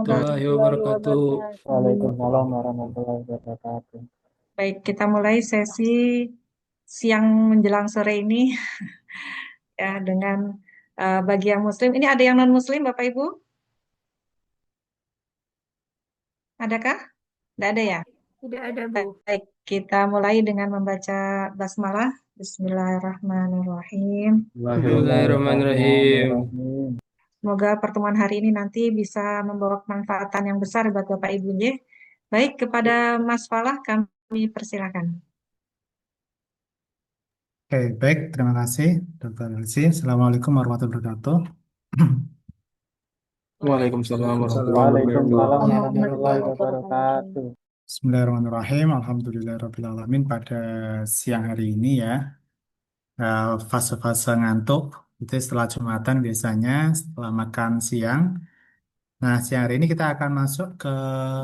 warahmatullahi warahmatullahi wabarakatuh. wabarakatuh. Waalaikumsalam warahmatullahi wabarakatuh. Baik, kita mulai sesi siang menjelang sore ini ya dengan bagi yang Muslim. Ini ada yang non Muslim, Bapak Ibu? Adakah? Tidak ada ya? Tidak ada, Bu. Baik, kita mulai dengan membaca basmalah. Bismillahirrahmanirrahim. Bismillahirrahmanirrahim. Bismillahirrahmanirrahim. Semoga pertemuan hari ini nanti bisa membawa kemanfaatan yang besar buat Bapak Ibu. Ya. Baik, kepada Mas Falah kami persilakan. Oke, baik. Terima kasih, Dr. Elsi. Assalamualaikum warahmatullahi wabarakatuh. Waalaikumsalam warahmatullahi Waalaikumsalam wabarakatuh. warahmatullahi wabarakatuh. Bismillahirrahmanirrahim. Alhamdulillahirrahmanirrahim. Pada siang hari ini ya, fase-fase ngantuk itu setelah Jumatan biasanya setelah makan siang. Nah, siang hari ini kita akan masuk ke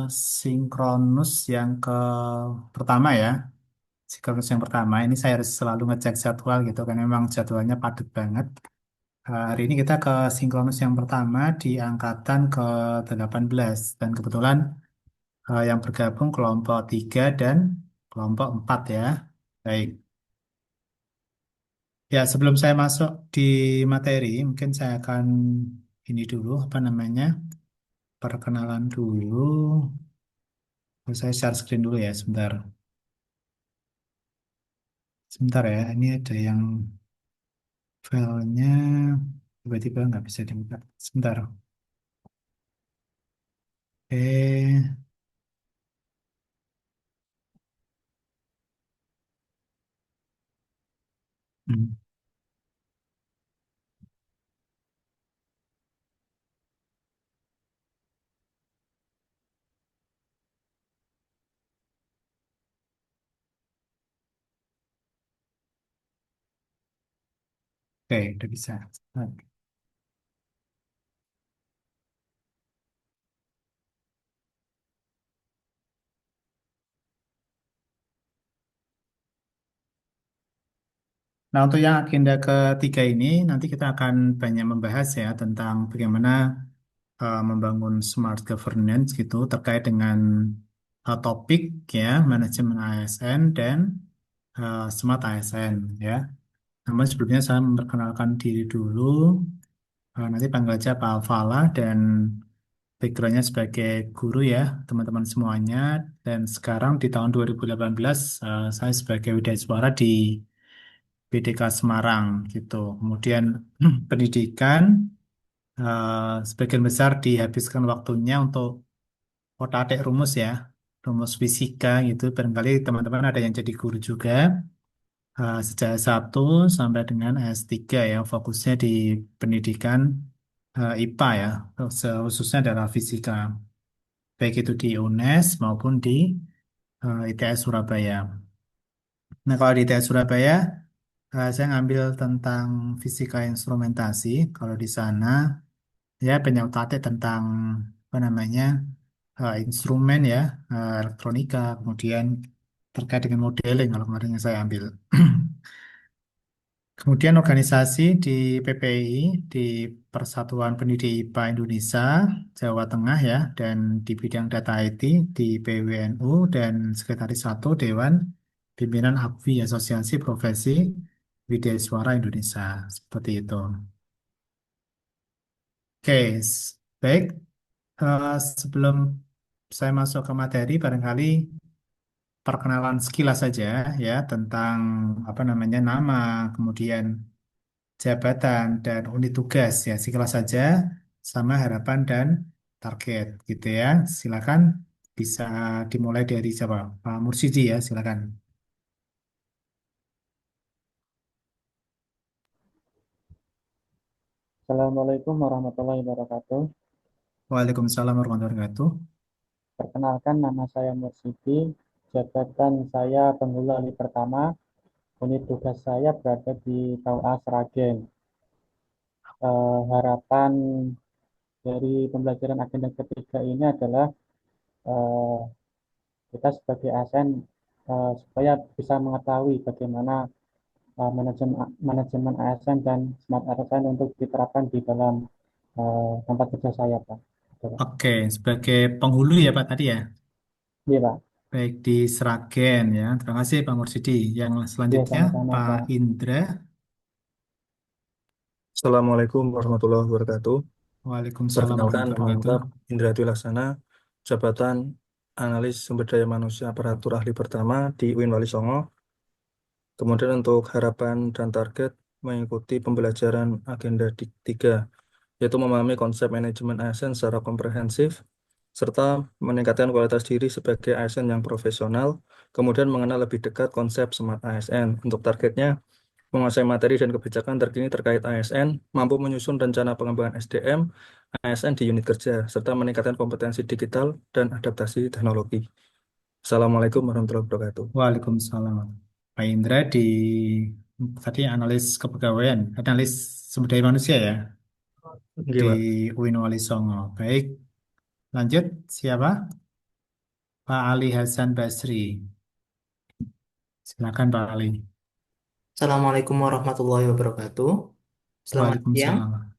sinkronus yang ke pertama ya. Sinkronus yang pertama ini saya harus selalu ngecek jadwal gitu karena memang jadwalnya padat banget. Hari ini kita ke sinkronus yang pertama di angkatan ke-18 dan kebetulan yang bergabung kelompok 3 dan kelompok 4 ya. Baik. Ya, sebelum saya masuk di materi, mungkin saya akan ini dulu apa namanya? Perkenalan dulu. Saya share screen dulu ya, sebentar. Sebentar ya, ini ada yang filenya tiba-tiba nggak bisa dibuka. Sebentar. Oke. Hmm. Oke, udah bisa. Nah, untuk yang agenda ketiga ini, nanti kita akan banyak membahas ya tentang bagaimana membangun smart governance gitu terkait dengan topik ya manajemen ASN dan smart ASN ya. Namun sebelumnya saya memperkenalkan diri dulu. Nanti panggil aja Pak Fala dan backgroundnya sebagai guru ya teman-teman semuanya. Dan sekarang di tahun 2018 saya sebagai Widyaswara di BDK Semarang gitu. Kemudian pendidikan sebagian besar dihabiskan waktunya untuk otak-atik rumus ya, rumus fisika gitu. Barangkali teman-teman ada yang jadi guru juga sejak S1 sampai dengan S3 ya, fokusnya di pendidikan IPA ya, khususnya adalah fisika, baik itu di UNES maupun di ITS Surabaya. Nah, kalau di ITS Surabaya, saya ngambil tentang fisika instrumentasi. Kalau di sana, ya penyautate tentang apa namanya instrumen ya, elektronika, kemudian terkait dengan modeling kalau kemarin yang saya ambil. Kemudian organisasi di PPI, di Persatuan Pendidik IPA Indonesia, Jawa Tengah ya, dan di bidang data IT di PWNU dan Sekretaris Satu Dewan Pimpinan APFI Asosiasi Profesi Widyaswara Indonesia. Seperti itu. Oke, baik. Sebelum saya masuk ke materi, barangkali perkenalan sekilas saja ya tentang apa namanya nama, kemudian jabatan dan unit tugas ya sekilas saja sama harapan dan target gitu ya. Silakan bisa dimulai dari siapa? Pak Mursidi ya, silakan. Assalamualaikum warahmatullahi wabarakatuh. Waalaikumsalam warahmatullahi wabarakatuh. Perkenalkan, nama saya Mursidi, jabatan saya penghulu alih pertama, unit tugas saya berada di KUA Sragen. Harapan dari pembelajaran agenda ketiga ini adalah eh, kita sebagai ASN supaya bisa mengetahui bagaimana manajemen manajemen ASN dan smart ASN untuk diterapkan di dalam tempat kerja saya, Pak. Oke, sebagai penghulu ya Pak tadi ya. Iya, Pak. Baik di Sragen ya. Terima kasih Pak Mursidi. Yang Iya, selanjutnya sama-sama, Pak Pak. Indra. Assalamualaikum warahmatullahi wabarakatuh. Waalaikumsalam Perkenalkan, warahmatullahi nama wabarakatuh. lengkap Indra Dwi Laksana, jabatan Analis Sumber Daya Manusia Aparatur Ahli Pertama di UIN Wali Songo. Kemudian untuk harapan dan target mengikuti pembelajaran agenda 3, yaitu memahami konsep manajemen ASN secara komprehensif, serta meningkatkan kualitas diri sebagai ASN yang profesional, kemudian mengenal lebih dekat konsep Smart ASN. Untuk targetnya, menguasai materi dan kebijakan terkini terkait ASN, mampu menyusun rencana pengembangan SDM ASN di unit kerja, serta meningkatkan kompetensi digital dan adaptasi teknologi. Assalamualaikum warahmatullahi wabarakatuh. Waalaikumsalam. Pak Indra di tadi analis kepegawaian, analis sumber daya manusia ya Oke, di Pak. UIN Wali Songo. Baik, lanjut siapa? Pak Ali Hasan Basri. Silakan Pak Ali. Assalamualaikum warahmatullahi wabarakatuh. Selamat siang. Waalaikumsalam.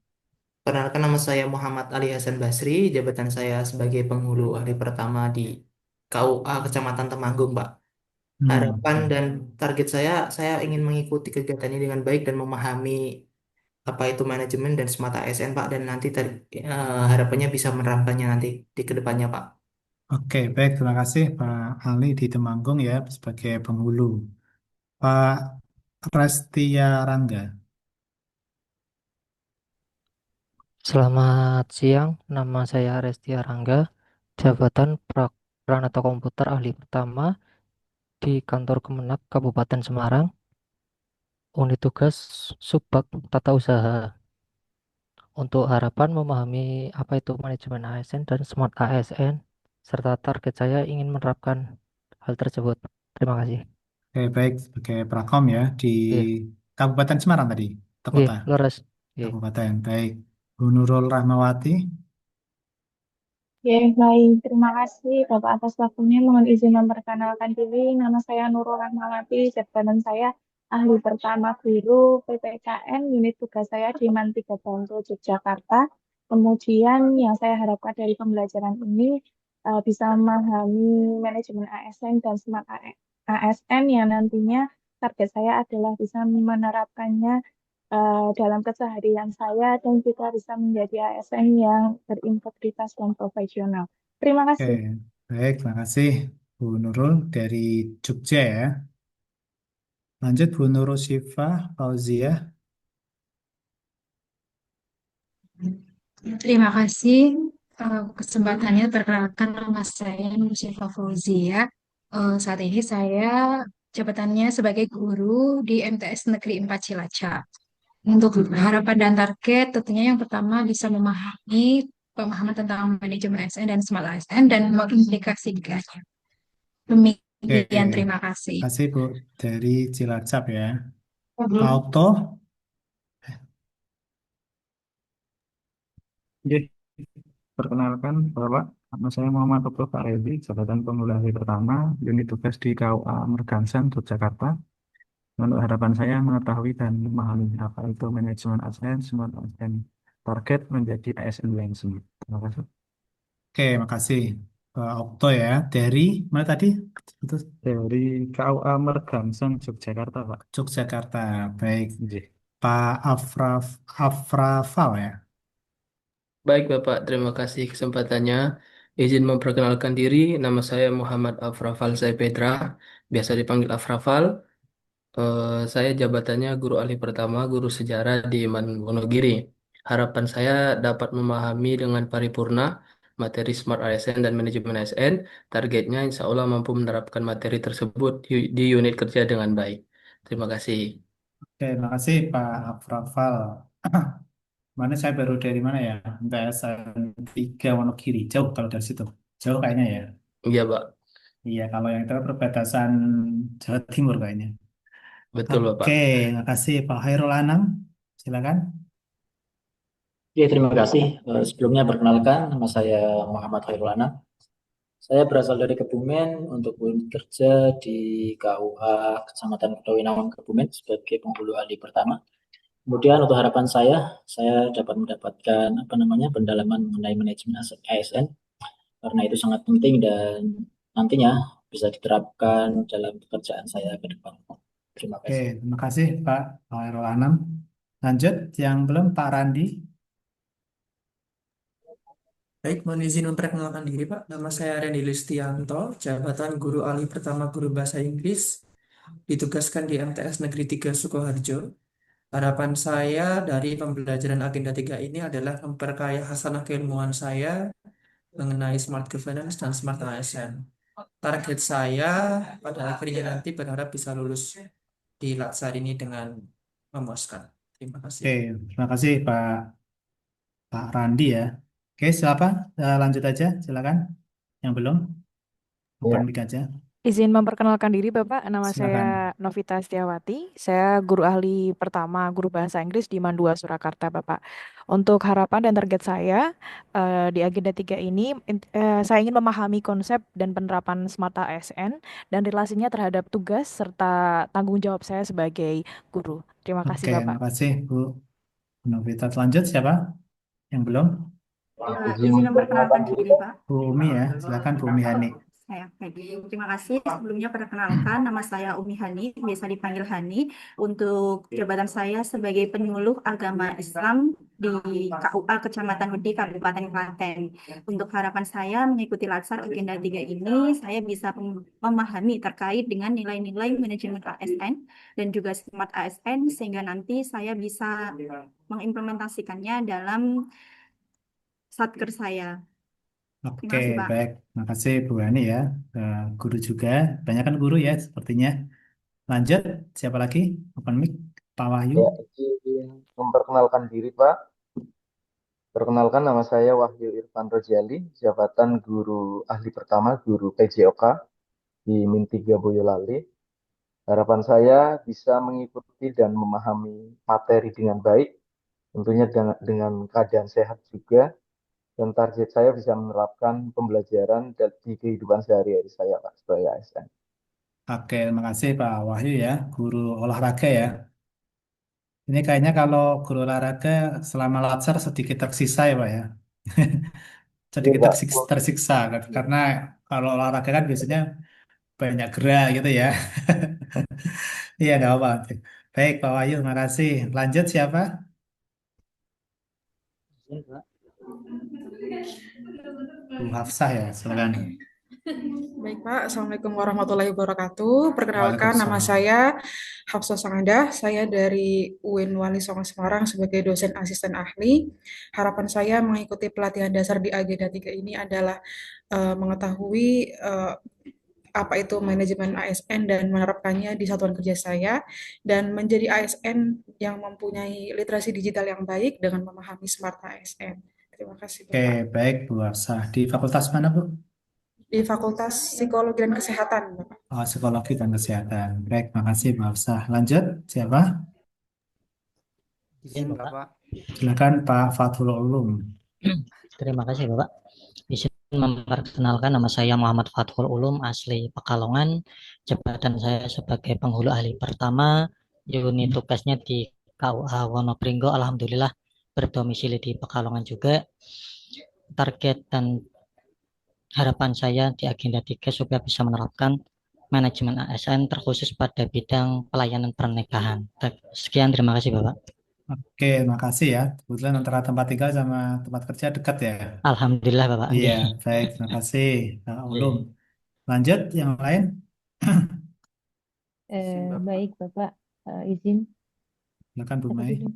Perkenalkan nama saya Muhammad Ali Hasan Basri. Jabatan saya sebagai penghulu ahli pertama di KUA Kecamatan Temanggung, Pak. Harapan Oke. dan target saya ingin mengikuti kegiatan ini dengan baik dan memahami apa itu manajemen dan smart ASN, Pak. Dan nanti harapannya bisa menerapkannya nanti di kedepannya, Pak. Oke, baik. Terima kasih Pak Ali di Temanggung ya sebagai penghulu. Pak Prastia Rangga. Selamat siang, nama saya Restia Rangga, jabatan Pranata Komputer Ahli Pertama di Kantor Kemenak Kabupaten Semarang, unit tugas Subbag Tata Usaha. Untuk harapan memahami apa itu manajemen ASN dan smart ASN, serta target saya ingin menerapkan hal tersebut. Terima kasih. Oke, baik. Sebagai Prakom ya di Iya, Kabupaten Semarang tadi, atau iya, kota? leres. Iya. Kabupaten, baik. Bu Nurul Rahmawati. Ya, baik. Terima kasih Bapak atas waktunya. Mohon izin memperkenalkan diri. Nama saya Nurul Rahmawati. Jabatan saya ahli pertama guru PPKN. Unit tugas saya di MAN 3 Bantul, Yogyakarta. Kemudian yang saya harapkan dari pembelajaran ini bisa memahami manajemen ASN dan smart ASN yang nantinya target saya adalah bisa menerapkannya dalam keseharian saya dan juga bisa menjadi ASN yang berintegritas dan profesional. Terima Oke, kasih. baik. Terima kasih Bu Nurul dari Jogja ya. Lanjut Bu Nurul Syifa Fauziah. Terima kasih kesempatannya. Perkenalkan nama saya Nur Syifa Fauzia. Saat ini saya jabatannya sebagai guru di MTS Negeri 4 Cilacap. Untuk harapan dan target, tentunya yang pertama bisa memahami pemahaman tentang manajemen ASN dan smart ASN dan mengimplikasikannya. Oke, Demikian, terima terima kasih. kasih Bu dari Cilacap ya. Pak Okto. Oke, perkenalkan Bapak, nama saya Muhammad Okto Farebi, jabatan pengelola hari pertama, unit tugas di KUA Mergansan, Yogyakarta. Menurut harapan saya mengetahui dan memahami apa itu manajemen ASN, smart ASN, target menjadi ASN yang semua. Terima kasih. Oke, makasih Pak Okto ya. Dari mana tadi? Betul. Dari KUA Mergansan, Yogyakarta, Pak. Yogyakarta. Baik. Nggih. Pak Afrafal ya. Baik, Bapak. Terima kasih kesempatannya. Izin memperkenalkan diri. Nama saya Muhammad Afrafal Saipedra, biasa dipanggil Afrafal. Saya jabatannya guru ahli pertama, guru sejarah di Man Wonogiri. Harapan saya dapat memahami dengan paripurna materi Smart ASN dan manajemen ASN. Targetnya insya Allah mampu menerapkan materi tersebut di unit kerja dengan baik. Terima kasih. Oke, makasih Pak Afrafal. Mana saya baru dari mana ya? MTS 3 Wonogiri. Jauh kalau dari situ. Jauh kayaknya ya. Iya, Pak. Iya, kalau yang itu perbatasan Jawa Timur kayaknya. Betul, Bapak. Oke, makasih Pak Hairul Anam. Silakan. Ya, terima kasih. Sebelumnya perkenalkan, nama saya Muhammad Khairul Anam. Saya berasal dari Kebumen untuk bekerja di KUA Kecamatan Kedawinawang Kebumen sebagai penghulu ahli pertama. Kemudian untuk harapan saya dapat mendapatkan pendalaman mengenai manajemen ASN karena itu sangat penting dan nantinya bisa diterapkan dalam pekerjaan saya ke depan. Terima Oke, kasih. terima kasih Pak Khairul Anam. Lanjut, yang belum Pak Randi. Baik, mohon izin memperkenalkan diri, Pak. Nama saya Randy Listianto, jabatan Guru Alih Pertama Guru Bahasa Inggris, ditugaskan di MTS Negeri 3 Sukoharjo. Harapan saya dari pembelajaran agenda 3 ini adalah memperkaya hasanah keilmuan saya mengenai smart governance dan smart ASN. Target saya pada akhirnya nanti berharap bisa lulus di Latsar ini dengan memuaskan. Terima kasih. Oke, terima kasih Pak Randi ya. Oke, siapa? Lanjut aja, silakan. Yang belum, open Ya, mic aja. Izin memperkenalkan diri Bapak, nama Silakan. saya Novita Setiawati, saya guru ahli pertama guru bahasa Inggris di Mandua Surakarta Bapak. Untuk harapan dan target saya di agenda 3 ini, saya ingin memahami konsep dan penerapan Smart ASN dan relasinya terhadap tugas serta tanggung jawab saya sebagai guru. Terima kasih Oke, Bapak. terima kasih Bu Novita. Lanjut siapa? Yang belum? izin memperkenalkan diri, Pak. Bu Umi ya, silakan Bu Umi Hani. Terima kasih. Sebelumnya perkenalkan, nama saya Umi Hani, biasa dipanggil Hani. Untuk jabatan saya sebagai penyuluh agama Islam di KUA Kecamatan Wedi, Kabupaten Klaten. Untuk harapan saya mengikuti Latsar Agenda 3 ini, saya bisa memahami terkait dengan nilai-nilai manajemen ASN dan juga smart ASN, sehingga nanti saya bisa mengimplementasikannya dalam satker saya. Terima Oke, kasih, Pak. baik. Terima kasih Bu Hani ya. Guru juga. Banyak kan guru ya sepertinya. Lanjut, siapa lagi? Open mic, Pak Wahyu. Ya, izin memperkenalkan diri, Pak. Perkenalkan, nama saya Wahyu Irfan Rojali, jabatan Guru Ahli Pertama Guru PJOK di Min 3 Boyolali. Harapan saya bisa mengikuti dan memahami materi dengan baik, tentunya dengan keadaan sehat juga, dan target saya bisa menerapkan pembelajaran di kehidupan sehari-hari saya, Pak, sebagai ASN. Oke, terima kasih Pak Wahyu ya. Guru olahraga ya. Ini kayaknya kalau guru olahraga selama latsar sedikit tersiksa ya Pak ya. Iya, Sedikit Pak. tersiksa karena kalau olahraga kan biasanya banyak gerak gitu ya. Iya, nggak apa-apa. Baik, Pak Wahyu, terima kasih. Lanjut siapa? Bu Hafsah ya, silakan. Baik Pak, Assalamualaikum warahmatullahi wabarakatuh. Perkenalkan, nama Waalaikumsalam. saya Hafsah Sangadah. Saya dari UIN Wali Songo Semarang sebagai dosen asisten ahli. Harapan saya mengikuti pelatihan dasar di Agenda 3 ini adalah mengetahui apa itu manajemen ASN dan menerapkannya di satuan kerja saya dan menjadi ASN yang mempunyai literasi digital yang baik dengan memahami smart ASN. Terima kasih Oke, Bapak. baik Bu Hafsah. Di fakultas mana Bu? Di Fakultas Psikologi dan Kesehatan, Bapak. Oh, psikologi dan kesehatan. Baik, makasih Bu Hafsah. Lanjut, siapa? Izin Bapak. Silakan Pak Fathul Ulum. Terima kasih Bapak. Izin memperkenalkan, nama saya Muhammad Fathul Ulum, asli Pekalongan. Jabatan saya sebagai penghulu ahli pertama, unit tugasnya di KUA Wonopringgo. Alhamdulillah berdomisili di Pekalongan juga. Target dan harapan saya di agenda 3 supaya bisa menerapkan manajemen ASN terkhusus pada bidang pelayanan pernikahan. Sekian, terima kasih Bapak. Oke, makasih ya. Kebetulan antara tempat tinggal sama tempat kerja dekat ya. Alhamdulillah Bapak. Iya, baik. Terima kasih Pak Ulum. Lanjut, yang lain. Baik Bapak, izin. Silakan Bu Apa Mai. dulu?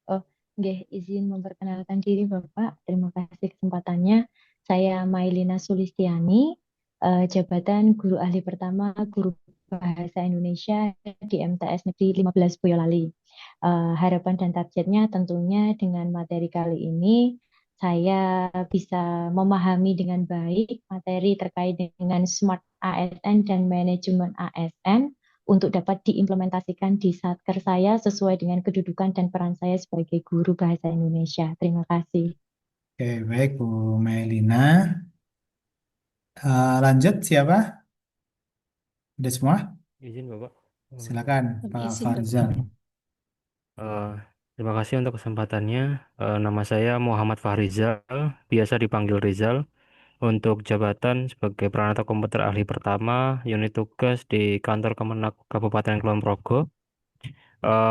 Oh, nggih, izin memperkenalkan diri Bapak. Terima kasih kesempatannya. Saya Mailina Sulistiani, jabatan guru ahli pertama guru bahasa Indonesia di MTS Negeri 15 Boyolali. Harapan dan targetnya tentunya dengan materi kali ini saya bisa memahami dengan baik materi terkait dengan smart ASN dan manajemen ASN untuk dapat diimplementasikan di satker saya sesuai dengan kedudukan dan peran saya sebagai guru bahasa Indonesia. Terima kasih. Oke, baik Bu Melina. Lanjut siapa? Udah semua? Izin Bapak. Silakan Pak Izin Farizal. Eh, Terima kasih untuk kesempatannya. Nama saya Muhammad Fahrizal, biasa dipanggil Rizal, untuk jabatan sebagai peranata komputer ahli pertama, unit tugas di kantor Kemenak Kabupaten Kulon Progo.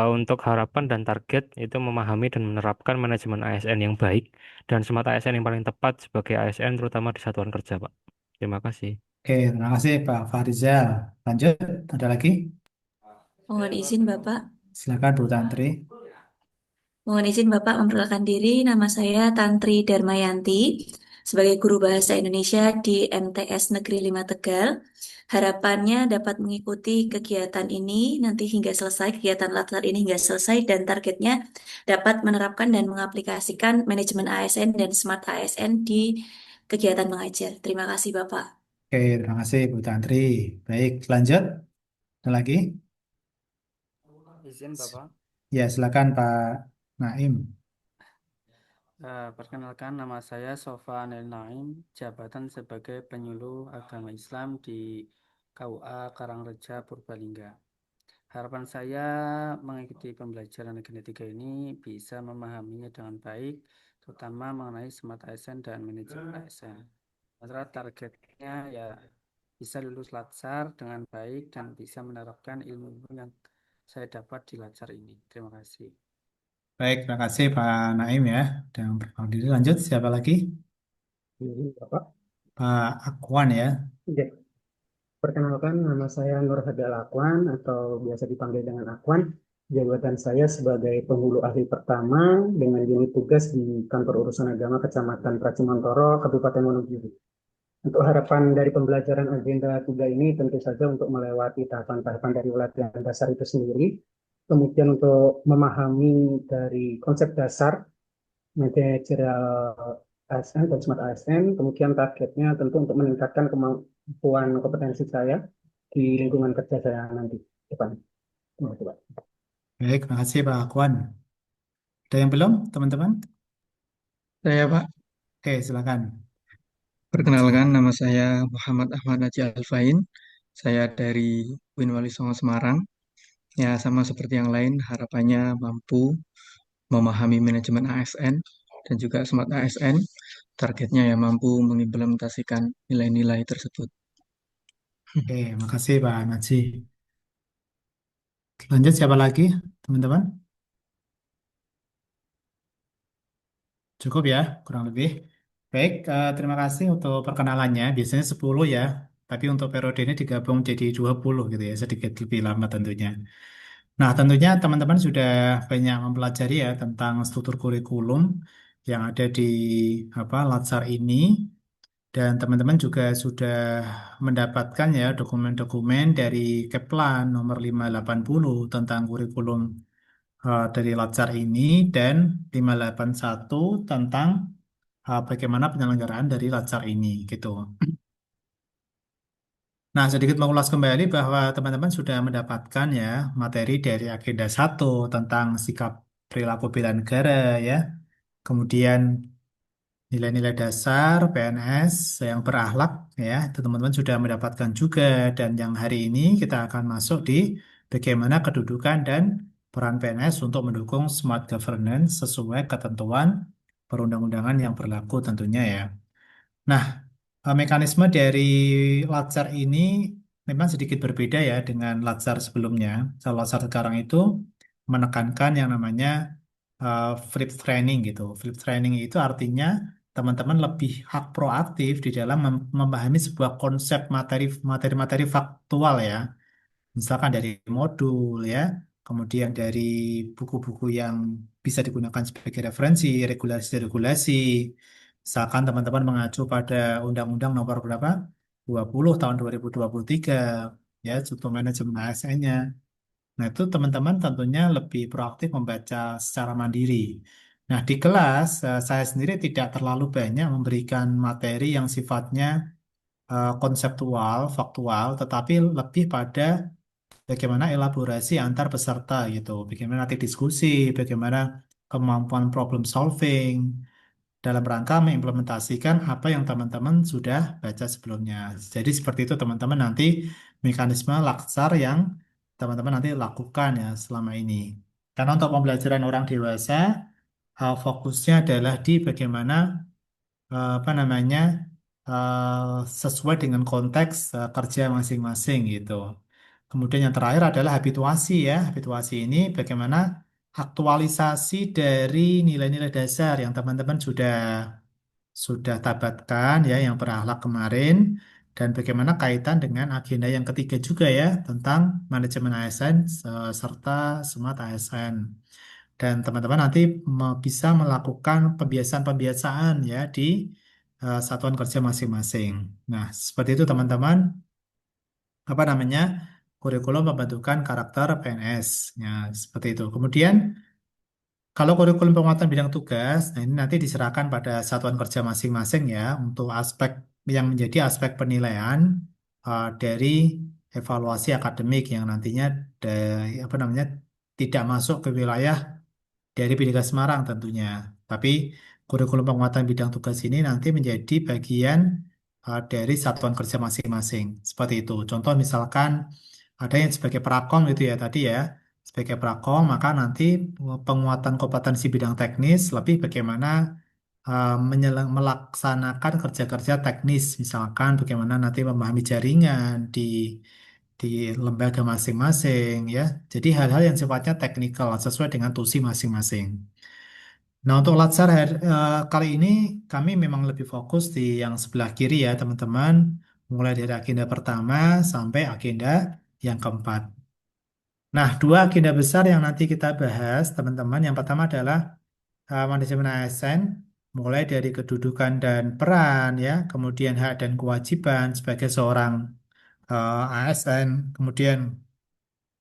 Untuk harapan dan target itu memahami dan menerapkan manajemen ASN yang baik dan smart ASN yang paling tepat sebagai ASN terutama di satuan kerja, Pak. Terima kasih. Oke, terima kasih Pak Farizal. Lanjut, ada lagi? Mohon izin Bapak. Silakan Bu Tantri. Mohon izin Bapak memperkenalkan diri. Nama saya Tantri Darmayanti sebagai guru bahasa Indonesia di MTS Negeri 5 Tegal. Harapannya dapat mengikuti kegiatan ini nanti hingga selesai, kegiatan latar ini hingga selesai dan targetnya dapat menerapkan dan mengaplikasikan manajemen ASN dan smart ASN di kegiatan mengajar. Terima kasih Bapak. Oke, terima kasih Bu Tantri. Baik, lanjut. Ada lagi? Izin Bapak. Ya, silakan Pak Naim. Perkenalkan nama saya Sofan El Naim, jabatan sebagai penyuluh agama Islam di KUA Karangreja Purbalingga. Harapan saya mengikuti pembelajaran genetika ini bisa memahaminya dengan baik, terutama mengenai smart ASN dan manajemen ASN. Antara targetnya ya bisa lulus Latsar dengan baik dan bisa menerapkan ilmu yang saya dapat di Latsar ini. Terima kasih. Baik, terima kasih Pak Naim ya. Dan berkenan diri. Lanjut, siapa lagi? Ini Bapak. Pak Akwan ya. Ya, perkenalkan nama saya Nur Hadal Akwan atau biasa dipanggil dengan Akwan. Jabatan saya sebagai penghulu ahli pertama dengan unit tugas di Kantor Urusan Agama Kecamatan Pracimantoro, Kabupaten Wonogiri. Untuk harapan dari pembelajaran agenda 3 ini tentu saja untuk melewati tahapan-tahapan dari pelatihan dasar itu sendiri. Kemudian untuk memahami dari konsep dasar manajerial ASN dan smart ASN, kemudian targetnya tentu untuk meningkatkan kemampuan kompetensi saya di lingkungan kerja saya nanti depan. Terima kasih, Pak. Baik, terima kasih Pak Akwan. Ada yang belum, teman-teman? Saya Pak, Oke, silakan. perkenalkan nama saya Muhammad Ahmad Naji Alfain. Saya dari UIN Wali Songo Semarang. Ya, sama seperti yang lain, harapannya mampu memahami manajemen ASN dan juga smart ASN. Targetnya ya mampu mengimplementasikan nilai-nilai tersebut. Oke, makasih Pak Naji. Lanjut, siapa lagi, teman-teman? Cukup ya, kurang lebih. Baik, terima kasih untuk perkenalannya. Biasanya 10 ya, tapi untuk periode ini digabung jadi 20 gitu ya, sedikit lebih lama tentunya. Nah, tentunya teman-teman sudah banyak mempelajari ya tentang struktur kurikulum yang ada di Latsar ini. Dan teman-teman juga sudah mendapatkan ya dokumen-dokumen dari Keplan nomor 580 tentang kurikulum dari Latsar ini dan 581 tentang bagaimana penyelenggaraan dari Latsar ini gitu. Nah, sedikit mengulas kembali bahwa teman-teman sudah mendapatkan ya materi dari agenda 1 tentang sikap perilaku bela negara ya. Kemudian nilai-nilai dasar PNS yang berakhlak ya, itu teman-teman sudah mendapatkan juga dan yang hari ini kita akan masuk di bagaimana kedudukan dan peran PNS untuk mendukung smart governance sesuai ketentuan perundang-undangan yang berlaku tentunya ya. Nah, mekanisme dari Latsar ini memang sedikit berbeda ya dengan Latsar sebelumnya. Kalau Latsar sekarang itu menekankan yang namanya flip training gitu. Flip training itu artinya teman-teman lebih hak proaktif di dalam memahami sebuah konsep materi-materi faktual ya. Misalkan dari modul ya, kemudian dari buku-buku yang bisa digunakan sebagai referensi, regulasi-regulasi. Misalkan teman-teman mengacu pada Undang-Undang Nomor berapa? 20 tahun 2023 ya, untuk manajemen ASN-nya. Nah, itu teman-teman tentunya lebih proaktif membaca secara mandiri. Nah, di kelas saya sendiri tidak terlalu banyak memberikan materi yang sifatnya konseptual, faktual, tetapi lebih pada bagaimana elaborasi antar peserta gitu, bagaimana nanti diskusi, bagaimana kemampuan problem solving dalam rangka mengimplementasikan apa yang teman-teman sudah baca sebelumnya. Jadi seperti itu teman-teman nanti mekanisme laksar yang teman-teman nanti lakukan ya selama ini. Karena untuk pembelajaran orang dewasa, fokusnya adalah di bagaimana apa namanya sesuai dengan konteks kerja masing-masing gitu. Kemudian yang terakhir adalah habituasi ya. Habituasi ini bagaimana aktualisasi dari nilai-nilai dasar yang teman-teman sudah tabatkan ya yang berakhlak kemarin dan bagaimana kaitan dengan agenda yang ketiga juga ya tentang manajemen ASN serta smart ASN. Dan teman-teman nanti bisa melakukan pembiasaan-pembiasaan ya di satuan kerja masing-masing. Nah, seperti itu teman-teman, apa namanya? Kurikulum pembentukan karakter PNS. Ya, seperti itu. Kemudian kalau kurikulum penguatan bidang tugas, nah ini nanti diserahkan pada satuan kerja masing-masing ya untuk aspek yang menjadi aspek penilaian dari evaluasi akademik yang nantinya apa namanya tidak masuk ke wilayah dari PDK Semarang tentunya. Tapi kurikulum penguatan bidang tugas ini nanti menjadi bagian dari satuan kerja masing-masing. Seperti itu. Contoh misalkan ada yang sebagai prakom gitu ya tadi ya. Sebagai prakom maka nanti penguatan kompetensi bidang teknis lebih bagaimana melaksanakan kerja-kerja teknis. Misalkan bagaimana nanti memahami jaringan di lembaga masing-masing ya. Jadi hal-hal yang sifatnya teknikal sesuai dengan tusi masing-masing. Nah, untuk Latsar kali ini kami memang lebih fokus di yang sebelah kiri ya, teman-teman. Mulai dari agenda pertama sampai agenda yang keempat. Nah, dua agenda besar yang nanti kita bahas, teman-teman. Yang pertama adalah manajemen ASN, mulai dari kedudukan dan peran ya, kemudian hak dan kewajiban sebagai seorang ASN, kemudian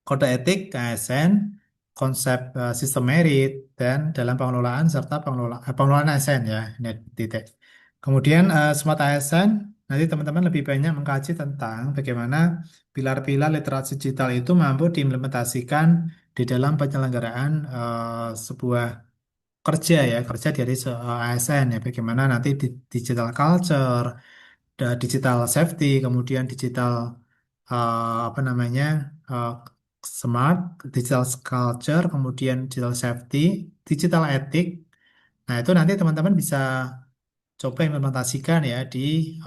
kode etik ASN, konsep sistem merit, dan dalam pengelolaan serta pengelolaan ASN ya, ini titik. Kemudian Smart ASN, nanti teman-teman lebih banyak mengkaji tentang bagaimana pilar-pilar literasi digital itu mampu diimplementasikan di dalam penyelenggaraan sebuah kerja dari ASN ya, bagaimana nanti digital culture, digital safety, kemudian digital apa namanya uh, smart, digital culture, kemudian digital safety, digital etik. Nah, itu nanti teman-teman bisa coba implementasikan ya di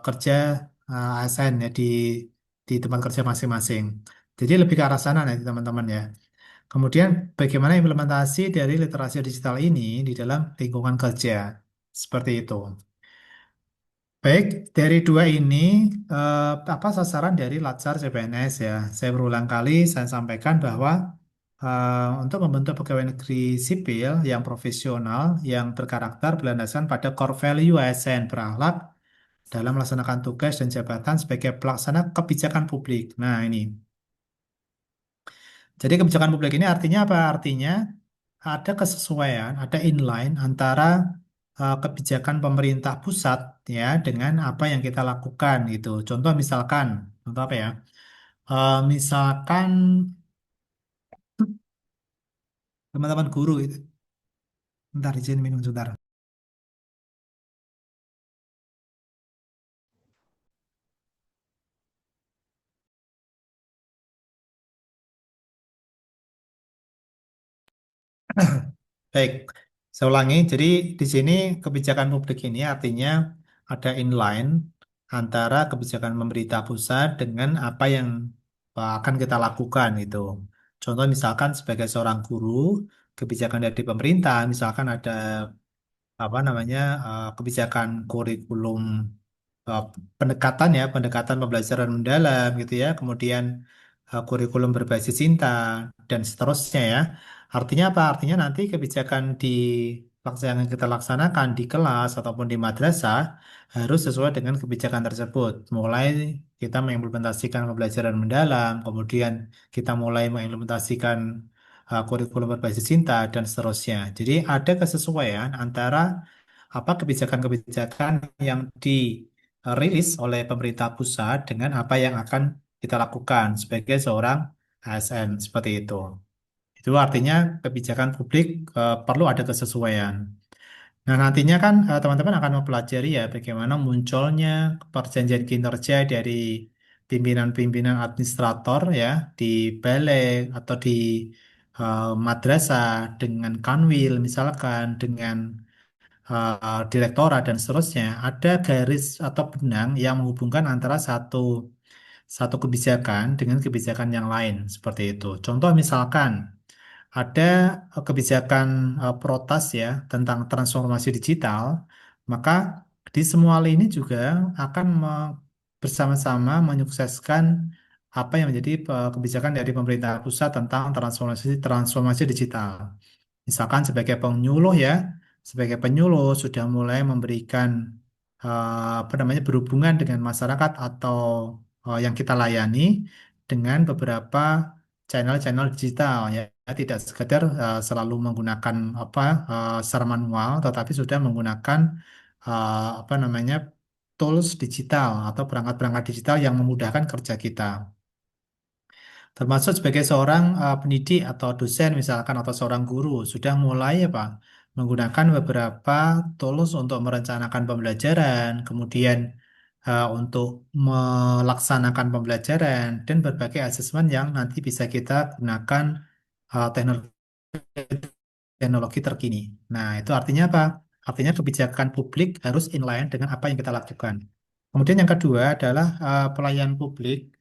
kerja ASN ya di tempat kerja masing-masing. Jadi lebih ke arah sana nanti teman-teman ya. Kemudian bagaimana implementasi dari literasi digital ini di dalam lingkungan kerja. Seperti itu. Baik, dari dua ini, apa sasaran dari Latsar CPNS ya? Saya berulang kali saya sampaikan bahwa untuk membentuk pegawai negeri sipil yang profesional, yang berkarakter berlandaskan pada core value ASN berakhlak dalam melaksanakan tugas dan jabatan sebagai pelaksana kebijakan publik. Nah, ini. Jadi kebijakan publik ini artinya apa? Artinya ada kesesuaian, ada inline antara kebijakan pemerintah pusat ya dengan apa yang kita lakukan gitu. Contoh apa ya? Misalkan teman-teman guru itu. Bentar, izin minum sebentar. Baik, saya ulangi. Jadi di sini kebijakan publik ini artinya ada inline antara kebijakan pemerintah pusat dengan apa yang akan kita lakukan itu. Contoh misalkan sebagai seorang guru, kebijakan dari pemerintah, misalkan ada apa namanya kebijakan kurikulum eh, pendekatan pembelajaran mendalam gitu ya, kemudian kurikulum berbasis cinta dan seterusnya ya. Artinya apa? Artinya nanti kebijakan yang kita laksanakan di kelas ataupun di madrasah harus sesuai dengan kebijakan tersebut. Mulai kita mengimplementasikan pembelajaran mendalam, kemudian kita mulai mengimplementasikan kurikulum berbasis cinta dan seterusnya. Jadi ada kesesuaian antara apa kebijakan-kebijakan yang dirilis oleh pemerintah pusat dengan apa yang akan kita lakukan sebagai seorang ASN seperti itu. Itu artinya kebijakan publik perlu ada kesesuaian. Nah, nantinya kan teman-teman akan mempelajari ya bagaimana munculnya perjanjian kinerja dari pimpinan-pimpinan administrator ya di balai atau di madrasah, dengan kanwil misalkan, dengan direktorat dan seterusnya, ada garis atau benang yang menghubungkan antara satu satu kebijakan dengan kebijakan yang lain seperti itu. Contoh misalkan ada kebijakan protas ya tentang transformasi digital, maka di semua lini juga akan bersama-sama menyukseskan apa yang menjadi kebijakan dari pemerintah pusat tentang transformasi transformasi digital. Misalkan sebagai penyuluh sudah mulai memberikan apa namanya berhubungan dengan masyarakat atau yang kita layani dengan beberapa channel-channel digital ya. Tidak sekedar selalu menggunakan apa secara manual, tetapi sudah menggunakan apa namanya tools digital atau perangkat-perangkat digital yang memudahkan kerja kita. Termasuk sebagai seorang pendidik atau dosen misalkan atau seorang guru sudah mulai apa menggunakan beberapa tools untuk merencanakan pembelajaran, kemudian untuk melaksanakan pembelajaran dan berbagai asesmen yang nanti bisa kita gunakan teknologi teknologi terkini. Nah, itu artinya apa? Artinya kebijakan publik harus inline dengan apa yang kita lakukan. Kemudian yang kedua adalah pelayanan publik.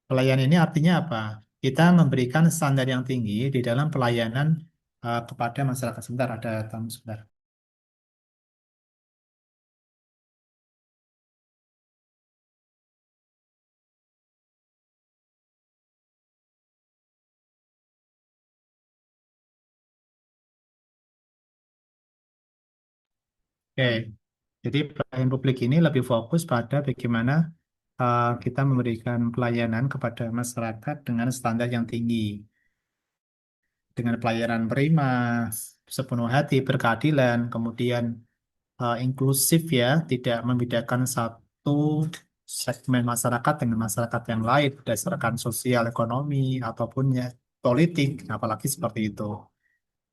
Pelayanan ini artinya apa? Kita memberikan standar yang tinggi di dalam pelayanan kepada masyarakat. Sebentar, ada tamu sebentar. Oke, jadi pelayanan publik ini lebih fokus pada bagaimana kita memberikan pelayanan kepada masyarakat dengan standar yang tinggi, dengan pelayanan prima, sepenuh hati, berkeadilan, kemudian inklusif ya, tidak membedakan satu segmen masyarakat dengan masyarakat yang lain berdasarkan sosial, ekonomi, ataupun ya, politik, apalagi seperti itu.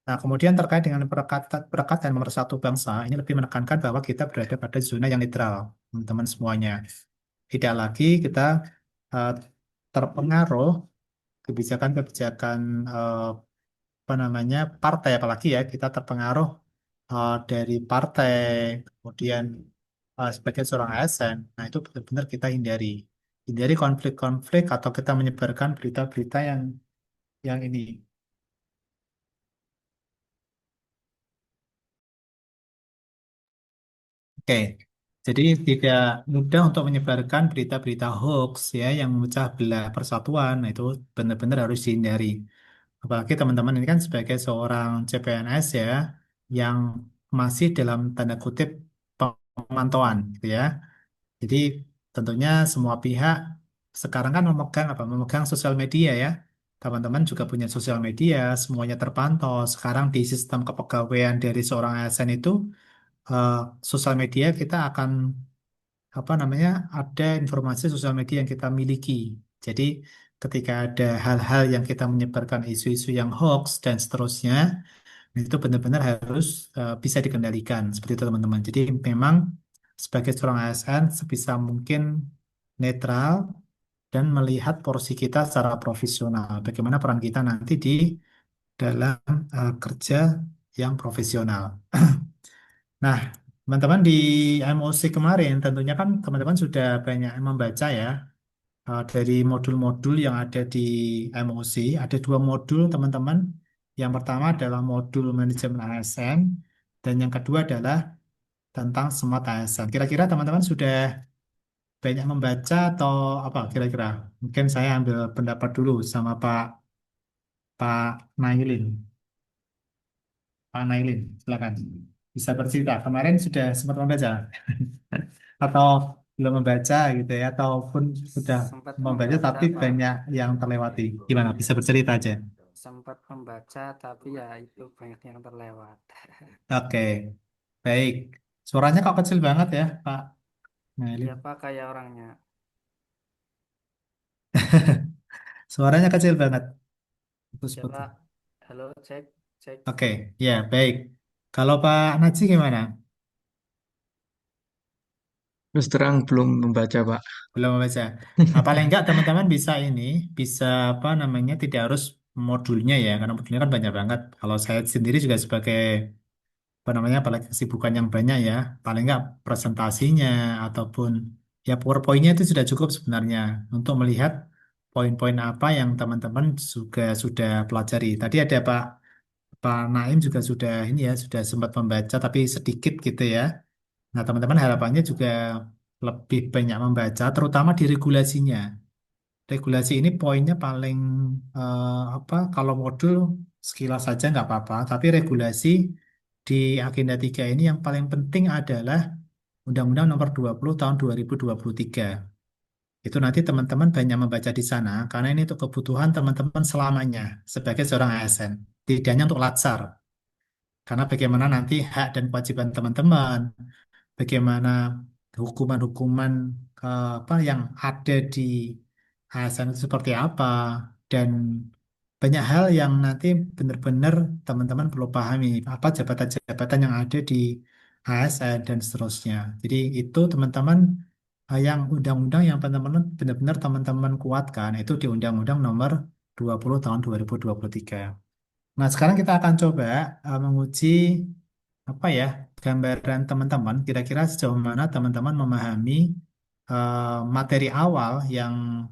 Nah, kemudian terkait dengan perekatan nomor satu bangsa, ini lebih menekankan bahwa kita berada pada zona yang netral, teman-teman semuanya. Tidak lagi kita eh, terpengaruh kebijakan-kebijakan apa namanya partai, apalagi ya kita terpengaruh dari partai, kemudian sebagai seorang ASN. Nah, itu benar-benar kita hindari konflik-konflik atau kita menyebarkan berita-berita yang ini. Oke, jadi tidak mudah untuk menyebarkan berita-berita hoax ya yang memecah belah persatuan. Nah, itu benar-benar harus dihindari. Apalagi teman-teman ini kan sebagai seorang CPNS ya yang masih dalam tanda kutip pemantauan gitu ya. Jadi tentunya semua pihak sekarang kan memegang sosial media ya. Teman-teman juga punya sosial media, semuanya terpantau. Sekarang di sistem kepegawaian dari seorang ASN itu eh, sosial media kita akan apa namanya ada informasi sosial media yang kita miliki. Jadi ketika ada hal-hal yang kita menyebarkan isu-isu yang hoax dan seterusnya, itu benar-benar harus bisa dikendalikan seperti itu teman-teman. Jadi memang sebagai seorang ASN sebisa mungkin netral dan melihat porsi kita secara profesional. Bagaimana peran kita nanti di dalam kerja yang profesional. Nah, teman-teman di MOC kemarin tentunya kan teman-teman sudah banyak membaca ya dari modul-modul yang ada di MOC. Ada dua modul teman-teman. Yang pertama adalah modul manajemen ASN dan yang kedua adalah tentang smart ASN. Kira-kira teman-teman sudah banyak membaca atau apa kira-kira? Mungkin saya ambil pendapat dulu sama Pak Nailin. Pak Nailin, silakan. Bisa bercerita. Kemarin sudah sempat membaca atau belum membaca gitu ya, ataupun sudah Sempat membaca membaca, tapi Pak. banyak yang terlewati. Gimana? Bisa bercerita aja. Sempat membaca, tapi ya itu banyak yang terlewat. Oke, baik. Suaranya kok kecil banget ya, Pak Nailin. Iya, Pak, kayak orangnya. Suaranya kecil banget. Ya, Putus-putus. Pak. Halo, cek, cek. Oke, ya baik. Kalau Pak Naji gimana? Terus terang belum membaca, Pak. Belum membaca. Paling enggak teman-teman bisa bisa apa namanya tidak harus modulnya ya, karena modulnya kan banyak banget. Kalau saya sendiri juga sebagai apa namanya, apalagi kesibukan yang banyak ya, paling nggak presentasinya ataupun ya PowerPoint-nya itu sudah cukup sebenarnya untuk melihat poin-poin apa yang teman-teman juga sudah pelajari. Tadi ada Pak Naim juga sudah ini ya, sudah sempat membaca tapi sedikit gitu ya. Nah, teman-teman harapannya juga lebih banyak membaca, terutama di regulasinya. Regulasi ini poinnya paling apa? Kalau modul sekilas saja nggak apa-apa, tapi regulasi di agenda 3 ini yang paling penting adalah Undang-Undang Nomor 20 Tahun 2023. Itu nanti teman-teman banyak membaca di sana karena ini untuk kebutuhan teman-teman selamanya sebagai seorang ASN, tidak hanya untuk latsar. Karena bagaimana nanti hak dan kewajiban teman-teman, bagaimana hukuman-hukuman apa yang ada di ASN itu seperti apa, dan banyak hal yang nanti benar-benar teman-teman perlu pahami apa jabatan-jabatan yang ada di ASN dan seterusnya. Jadi itu teman-teman yang undang-undang yang teman-teman benar-benar teman-teman kuatkan itu di Undang-Undang Nomor 20 Tahun 2023. Nah, sekarang kita akan coba menguji apa ya, gambaran teman-teman kira-kira sejauh mana teman-teman memahami materi awal yang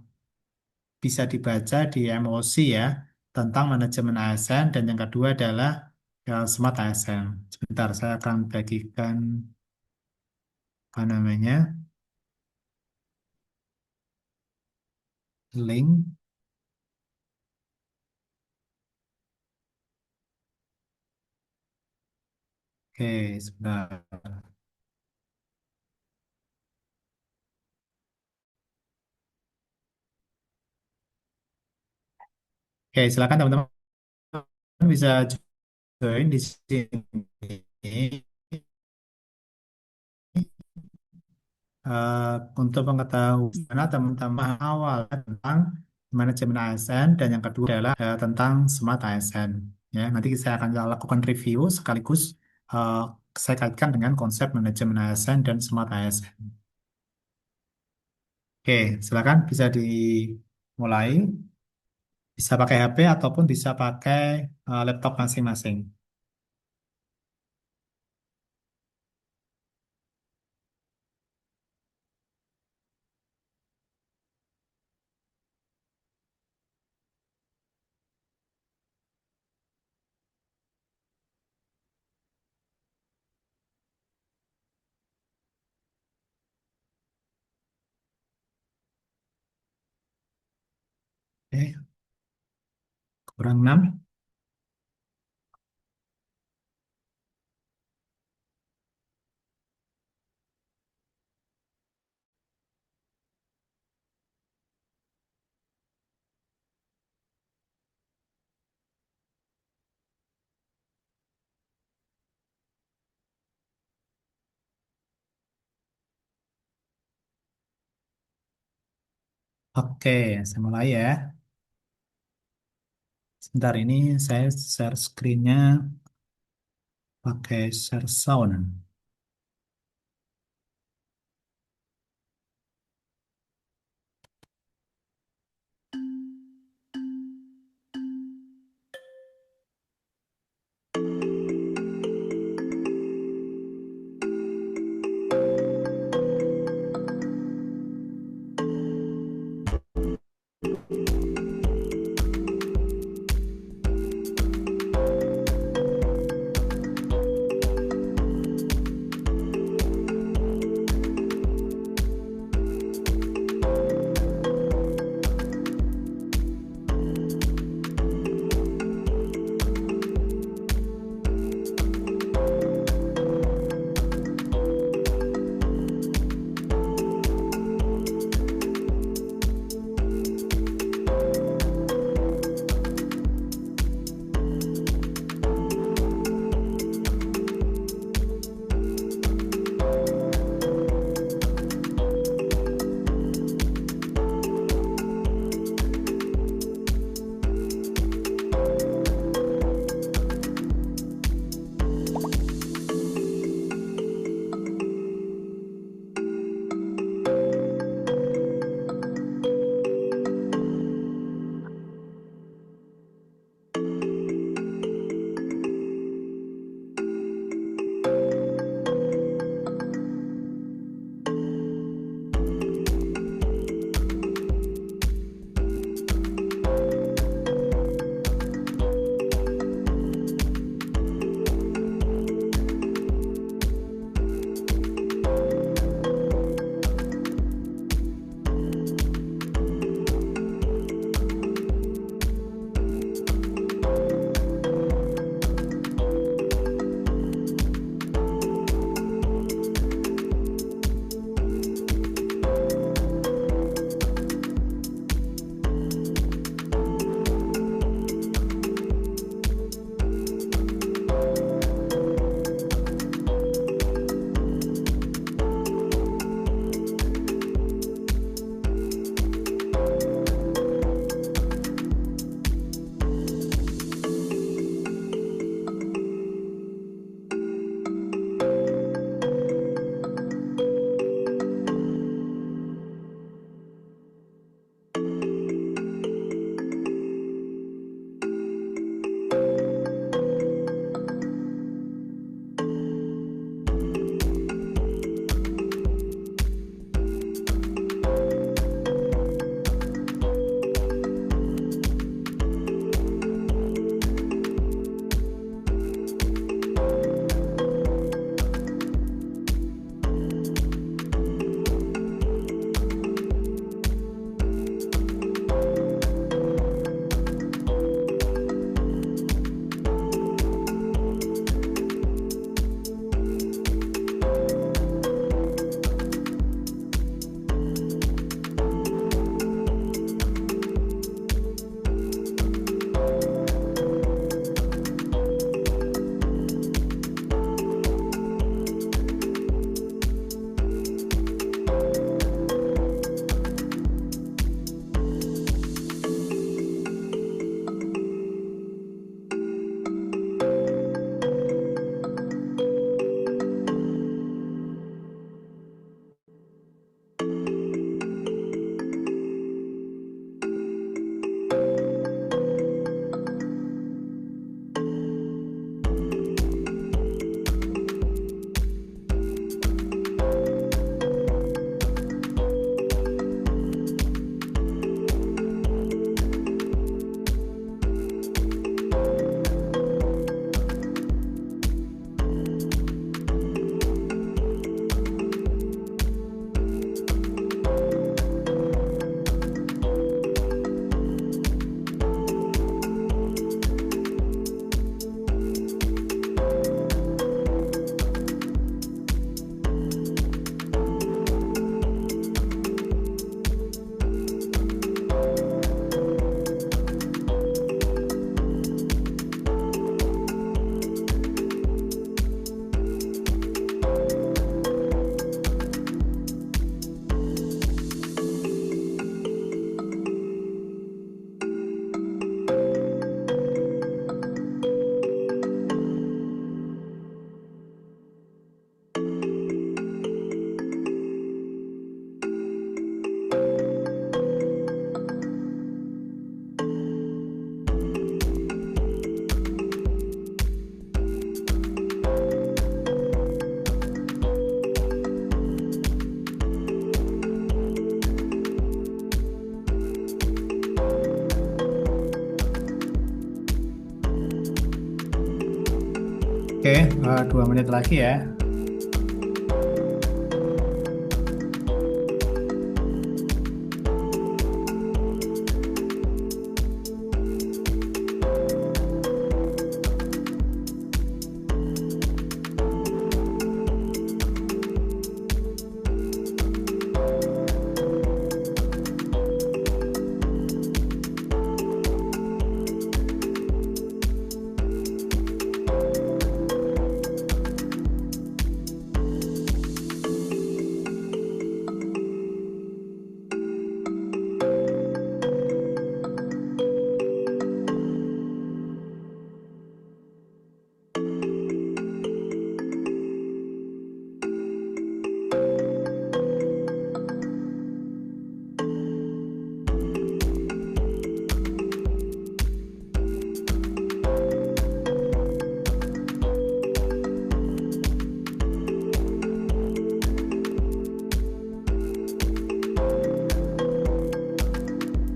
bisa dibaca di MOC ya tentang manajemen ASN, dan yang kedua adalah Smart ASN. Sebentar, saya akan bagikan apa namanya link. Oke, sebentar. Oke, silakan teman-teman bisa join di sini. eh, untuk mengetahui mana teman-teman awal tentang manajemen ASN, dan yang kedua adalah tentang Smart ASN. Ya, nanti saya akan lakukan review sekaligus eh, saya kaitkan dengan konsep manajemen ASN dan Smart ASN. Oke, silakan bisa dimulai. Bisa pakai HP ataupun bisa pakai laptop masing-masing. Oke, kurang 6. Oke, saya mulai ya. Sebentar, ini saya share screen-nya pakai share sound. Oke, 2 menit lagi ya.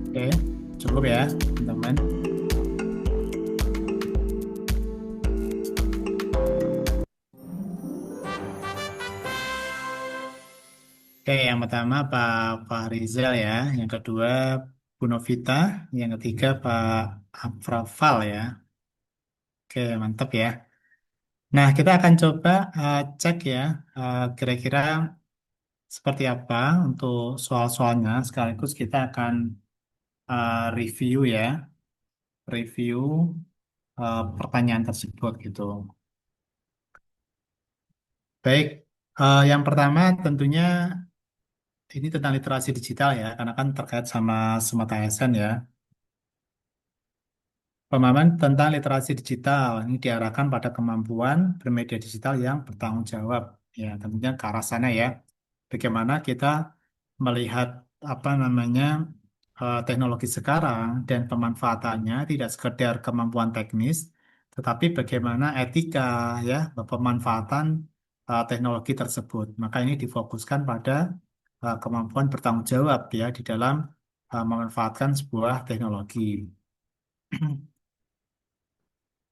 Oke, cukup ya, teman-teman. Oke, yang pertama Pak Rizal ya, yang kedua Bu Novita, yang ketiga Pak Afrafal ya. Oke, mantap ya. Nah, kita akan coba cek ya, kira-kira seperti apa untuk soal-soalnya. Sekaligus kita akan review ya, review pertanyaan tersebut gitu. Baik, yang pertama tentunya ini tentang literasi digital ya, karena kan terkait sama Smart ASN ya. Pemahaman tentang literasi digital ini diarahkan pada kemampuan bermedia digital yang bertanggung jawab. Ya, tentunya ke arah sana ya. Bagaimana kita melihat apa namanya teknologi sekarang dan pemanfaatannya tidak sekedar kemampuan teknis, tetapi bagaimana etika ya pemanfaatan teknologi tersebut. Maka ini difokuskan pada kemampuan bertanggung jawab ya di dalam memanfaatkan sebuah teknologi.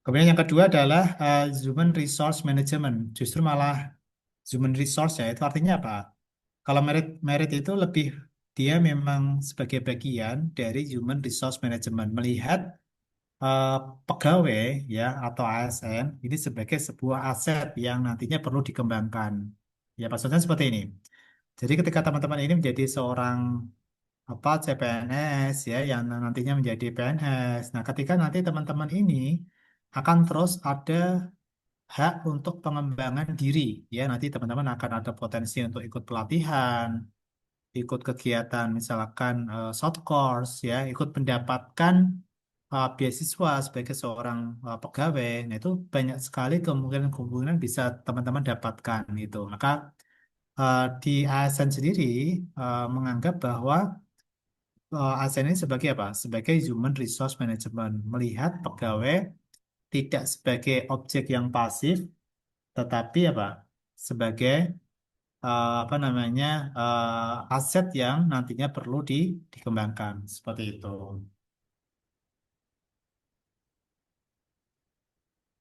Kemudian yang kedua adalah human resource management. Justru malah human resource ya itu artinya apa? Kalau merit merit itu lebih dia memang sebagai bagian dari human resource management melihat eh, pegawai ya atau ASN ini sebagai sebuah aset yang nantinya perlu dikembangkan. Ya maksudnya seperti ini. Jadi ketika teman-teman ini menjadi seorang apa CPNS ya yang nantinya menjadi PNS. Nah, ketika nanti teman-teman ini akan terus ada hak untuk pengembangan diri ya nanti teman-teman akan ada potensi untuk ikut pelatihan, ikut kegiatan misalkan short course ya, ikut mendapatkan beasiswa sebagai seorang pegawai. Nah, itu banyak sekali kemungkinan-kemungkinan bisa teman-teman dapatkan gitu. Maka di ASN sendiri menganggap bahwa ASN ini sebagai apa? Sebagai human resource management, melihat pegawai tidak sebagai objek yang pasif, tetapi apa? Sebagai apa namanya aset yang nantinya perlu dikembangkan seperti itu.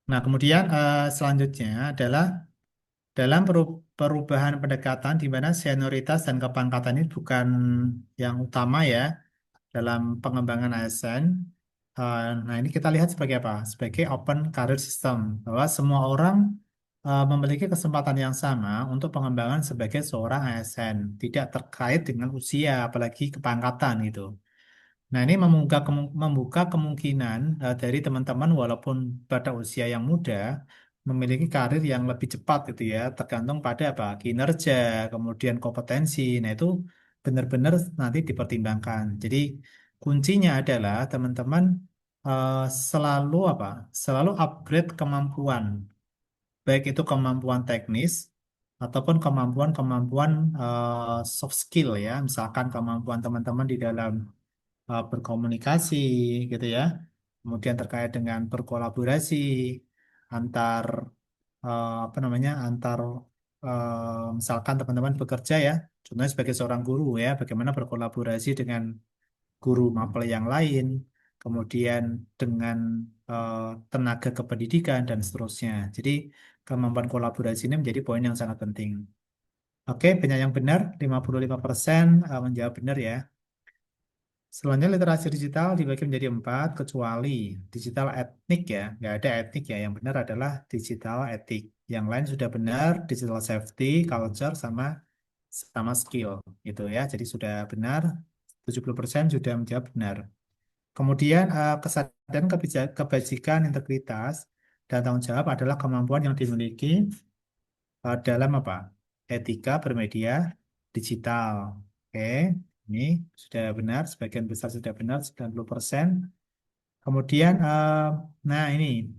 Nah, kemudian selanjutnya adalah dalam perubahan pendekatan di mana senioritas dan kepangkatan ini bukan yang utama ya dalam pengembangan ASN. Nah, ini kita lihat sebagai apa? Sebagai open career system, bahwa semua orang memiliki kesempatan yang sama untuk pengembangan sebagai seorang ASN, tidak terkait dengan usia, apalagi kepangkatan gitu. Nah, ini membuka kemungkinan dari teman-teman walaupun pada usia yang muda memiliki karir yang lebih cepat gitu ya, tergantung pada apa? Kinerja, kemudian kompetensi. Nah, itu benar-benar nanti dipertimbangkan. Jadi, kuncinya adalah teman-teman eh, selalu apa? Selalu upgrade kemampuan, baik itu kemampuan teknis ataupun kemampuan-kemampuan soft skill ya, misalkan kemampuan teman-teman di dalam berkomunikasi gitu ya. Kemudian terkait dengan berkolaborasi antar apa namanya antar misalkan teman-teman bekerja ya, contohnya sebagai seorang guru ya, bagaimana berkolaborasi dengan guru mapel yang lain, kemudian dengan tenaga kependidikan, dan seterusnya. Jadi kemampuan kolaborasi ini menjadi poin yang sangat penting. Oke, banyak yang benar, 55% menjawab benar ya. Selanjutnya literasi digital dibagi menjadi 4, kecuali digital etnik ya. Nggak ada etnik ya, yang benar adalah digital etik. Yang lain sudah benar, digital safety, culture, sama sama skill gitu ya. Jadi sudah benar, 70% sudah menjawab benar. Kemudian kesadaran kebajikan, integritas, dan tanggung jawab adalah kemampuan yang dimiliki dalam apa? Etika bermedia digital. Oke, ini sudah benar, sebagian besar sudah benar, 90%. Kemudian, nah ini,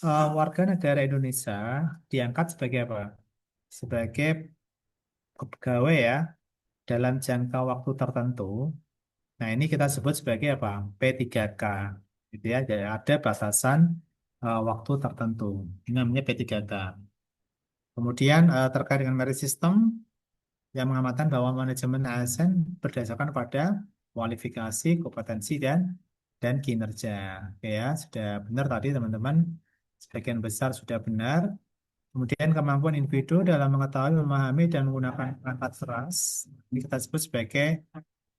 warga negara Indonesia diangkat sebagai apa? Sebagai pegawai ya, dalam jangka waktu tertentu. Nah, ini kita sebut sebagai apa? P3K. Gitu ya, jadi ada batasan waktu tertentu. Ini namanya P3K. Kemudian terkait dengan merit system yang mengamatkan bahwa manajemen ASN berdasarkan pada kualifikasi, kompetensi, dan kinerja. Oke ya, sudah benar tadi teman-teman. Sebagian besar sudah benar. Kemudian kemampuan individu dalam mengetahui, memahami, dan menggunakan perangkat seras. Ini kita sebut sebagai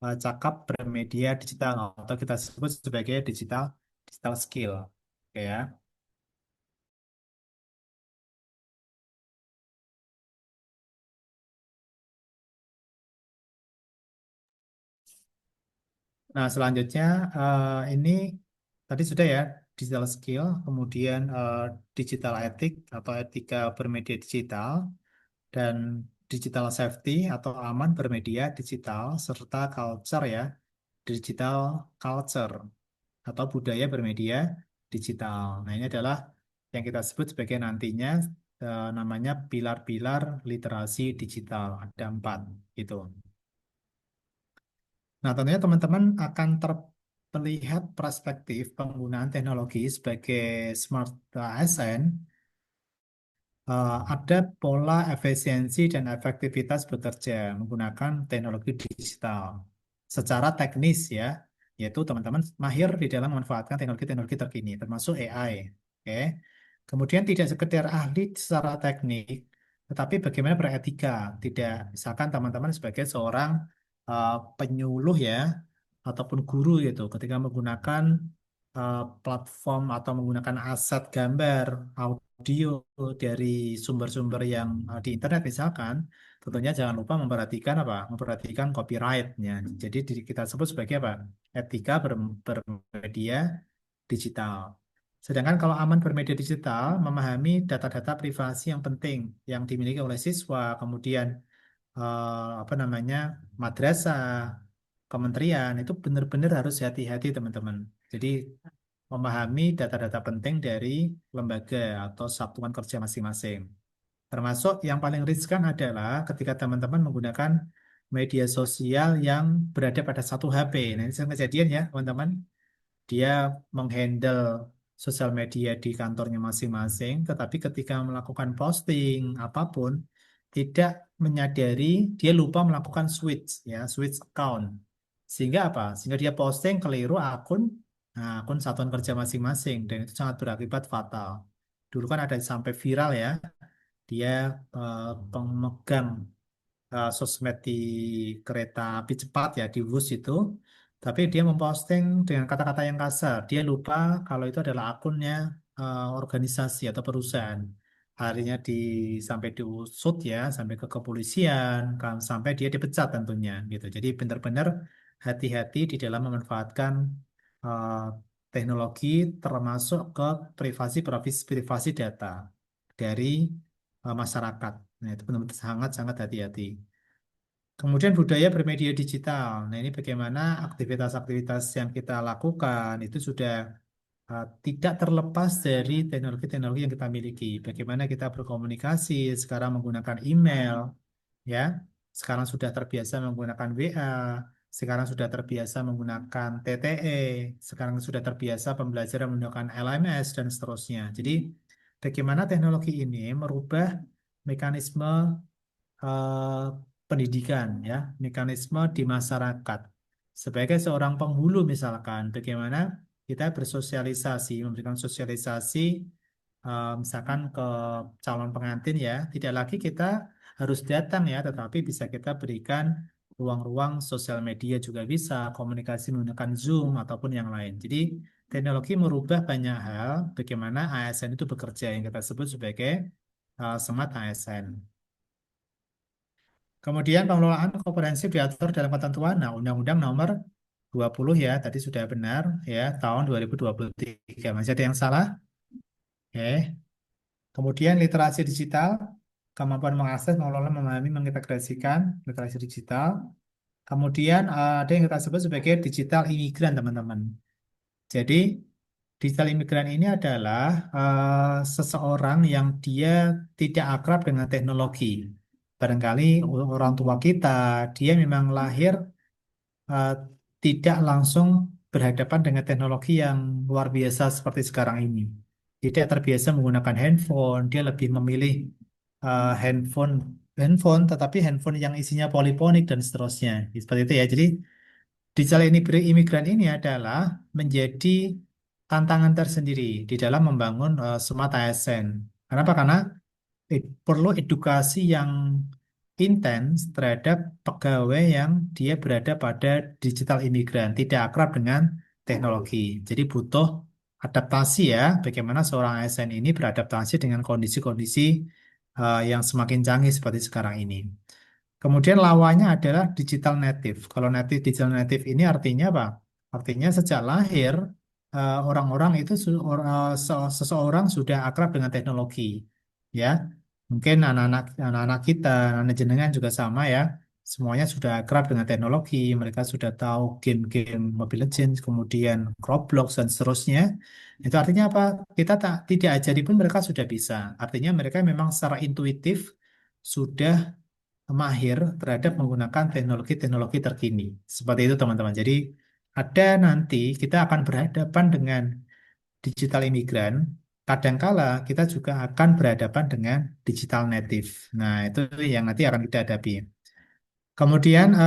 cakap bermedia digital atau kita sebut sebagai digital skill. Oke ya. Nah, selanjutnya ini tadi sudah ya, digital skill, kemudian digital etik atau etika bermedia digital, dan digital safety atau aman bermedia digital, serta culture ya, digital culture atau budaya bermedia digital. Nah, ini adalah yang kita sebut sebagai nantinya namanya pilar-pilar literasi digital. Ada 4 gitu. Nah, tentunya teman-teman akan terlihat perspektif penggunaan teknologi sebagai smart ASN. Ada pola efisiensi dan efektivitas bekerja menggunakan teknologi digital. Secara teknis ya, yaitu teman-teman mahir di dalam memanfaatkan teknologi-teknologi terkini, termasuk AI. Oke. Kemudian tidak sekedar ahli secara teknik, tetapi bagaimana beretika. Tidak, misalkan teman-teman sebagai seorang penyuluh ya, ataupun guru gitu, ketika menggunakan platform atau menggunakan aset gambar, audio dari sumber-sumber yang di internet misalkan, tentunya jangan lupa memperhatikan apa? Memperhatikan copyright-nya. Jadi kita sebut sebagai apa? Etika bermedia digital. Sedangkan kalau aman bermedia digital, memahami data-data privasi yang penting yang dimiliki oleh siswa, kemudian apa namanya, madrasah, kementerian, itu benar-benar harus hati-hati teman-teman. Jadi memahami data-data penting dari lembaga atau satuan kerja masing-masing. Termasuk yang paling riskan adalah ketika teman-teman menggunakan media sosial yang berada pada satu HP. Nah, ini sering kejadian ya, teman-teman. Dia menghandle sosial media di kantornya masing-masing, tetapi ketika melakukan posting apapun, tidak menyadari, dia lupa melakukan switch, ya, switch account. Sehingga apa? Sehingga dia posting keliru akun satuan kerja masing-masing, dan itu sangat berakibat fatal. Dulu kan ada sampai viral ya, dia pemegang sosmed di kereta api cepat ya, di Wus itu, tapi dia memposting dengan kata-kata yang kasar. Dia lupa kalau itu adalah akunnya organisasi atau perusahaan. Harinya sampai diusut ya, sampai ke kepolisian, sampai dia dipecat tentunya gitu. Jadi benar-benar hati-hati di dalam memanfaatkan eh, teknologi, termasuk ke privasi data dari masyarakat. Nah, itu benar-benar sangat-sangat hati-hati. Kemudian budaya bermedia digital. Nah, ini bagaimana aktivitas-aktivitas yang kita lakukan itu sudah tidak terlepas dari teknologi-teknologi yang kita miliki. Bagaimana kita berkomunikasi sekarang menggunakan email, ya. Sekarang sudah terbiasa menggunakan WA, sekarang sudah terbiasa menggunakan TTE, sekarang sudah terbiasa pembelajaran menggunakan LMS dan seterusnya. Jadi, bagaimana teknologi ini merubah mekanisme eh, pendidikan ya, mekanisme di masyarakat. Sebagai seorang penghulu misalkan, bagaimana kita bersosialisasi, memberikan sosialisasi misalkan ke calon pengantin ya, tidak lagi kita harus datang ya, tetapi bisa kita berikan ruang-ruang sosial media juga bisa, komunikasi menggunakan Zoom ataupun yang lain. Jadi teknologi merubah banyak hal bagaimana ASN itu bekerja yang kita sebut sebagai smart ASN. Kemudian pengelolaan komprehensif diatur dalam ketentuan, nah Undang-Undang Nomor 20 ya, tadi sudah benar ya, tahun 2023. Masih ada yang salah? Oke. Kemudian literasi digital, kemampuan mengakses, mengelola, memahami, mengintegrasikan literasi digital. Kemudian ada yang kita sebut sebagai digital imigran, teman-teman. Jadi digital imigran ini adalah seseorang yang dia tidak akrab dengan teknologi. Barangkali orang tua kita, dia memang lahir eh, tidak langsung berhadapan dengan teknologi yang luar biasa seperti sekarang ini. Tidak terbiasa menggunakan handphone, dia lebih memilih handphone, tetapi handphone yang isinya poliponik dan seterusnya. Seperti itu ya. Jadi digital imigran ini adalah menjadi tantangan tersendiri di dalam membangun smart ASN. Kenapa? Karena perlu edukasi yang intens terhadap pegawai yang dia berada pada digital imigran, tidak akrab dengan teknologi. Jadi butuh adaptasi ya, bagaimana seorang ASN ini beradaptasi dengan kondisi-kondisi yang semakin canggih seperti sekarang ini. Kemudian lawannya adalah digital native. Kalau digital native ini artinya apa? Artinya sejak lahir orang-orang itu seseorang sudah akrab dengan teknologi, ya. Mungkin anak-anak kita, anak jenengan juga sama ya. Semuanya sudah akrab dengan teknologi. Mereka sudah tahu game-game Mobile Legends, kemudian Roblox dan seterusnya. Itu artinya apa? Kita tidak ajari pun mereka sudah bisa. Artinya mereka memang secara intuitif sudah mahir terhadap menggunakan teknologi-teknologi terkini. Seperti itu teman-teman. Jadi ada nanti kita akan berhadapan dengan digital imigran, kadangkala kita juga akan berhadapan dengan digital native. Nah, itu yang nanti akan kita hadapi. Kemudian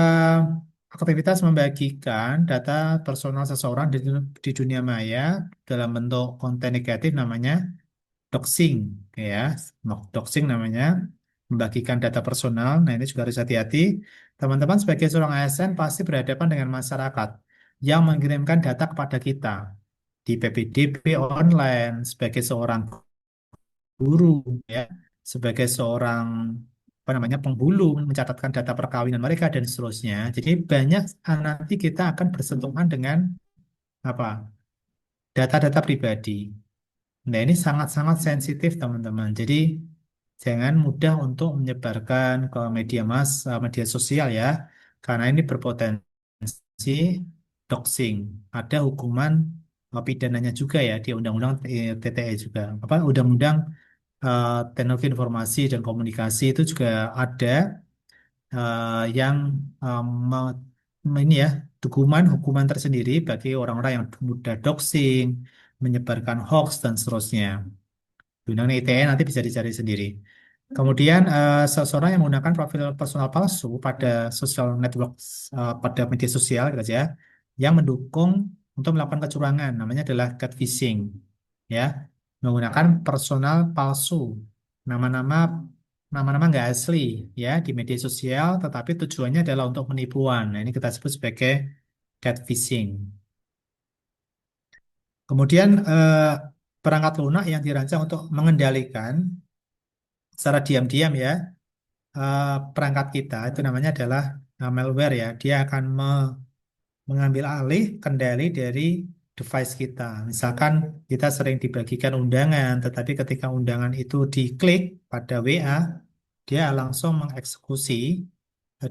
aktivitas membagikan data personal seseorang di dunia maya dalam bentuk konten negatif namanya doxing, ya. Doxing namanya membagikan data personal. Nah, ini juga harus hati-hati. Teman-teman sebagai seorang ASN pasti berhadapan dengan masyarakat yang mengirimkan data kepada kita di PPDB online sebagai seorang guru, ya, sebagai seorang apa namanya penghulu mencatatkan data perkawinan mereka dan seterusnya. Jadi banyak nanti kita akan bersentuhan dengan apa data-data pribadi. Nah, ini sangat-sangat sensitif, teman-teman. Jadi, jangan mudah untuk menyebarkan ke media sosial ya, karena ini berpotensi doxing. Ada hukuman pidananya juga ya di Undang-Undang TTE juga. Apa Undang-Undang Teknologi Informasi dan Komunikasi itu juga ada yang ini ya hukuman tersendiri bagi orang-orang yang mudah doxing, menyebarkan hoax dan seterusnya. Di Undang-Undang ITE nanti bisa dicari sendiri. Kemudian seseorang yang menggunakan profil personal palsu pada social network, pada media sosial gitu aja, yang mendukung untuk melakukan kecurangan, namanya adalah catfishing, ya, menggunakan personal palsu, nama-nama nama-nama nggak asli, ya, di media sosial, tetapi tujuannya adalah untuk penipuan. Nah, ini kita sebut sebagai catfishing. Kemudian perangkat lunak yang dirancang untuk mengendalikan secara diam-diam ya perangkat kita itu namanya adalah malware ya. Dia akan mengambil alih kendali dari device kita. Misalkan kita sering dibagikan undangan, tetapi ketika undangan itu diklik pada WA, dia langsung mengeksekusi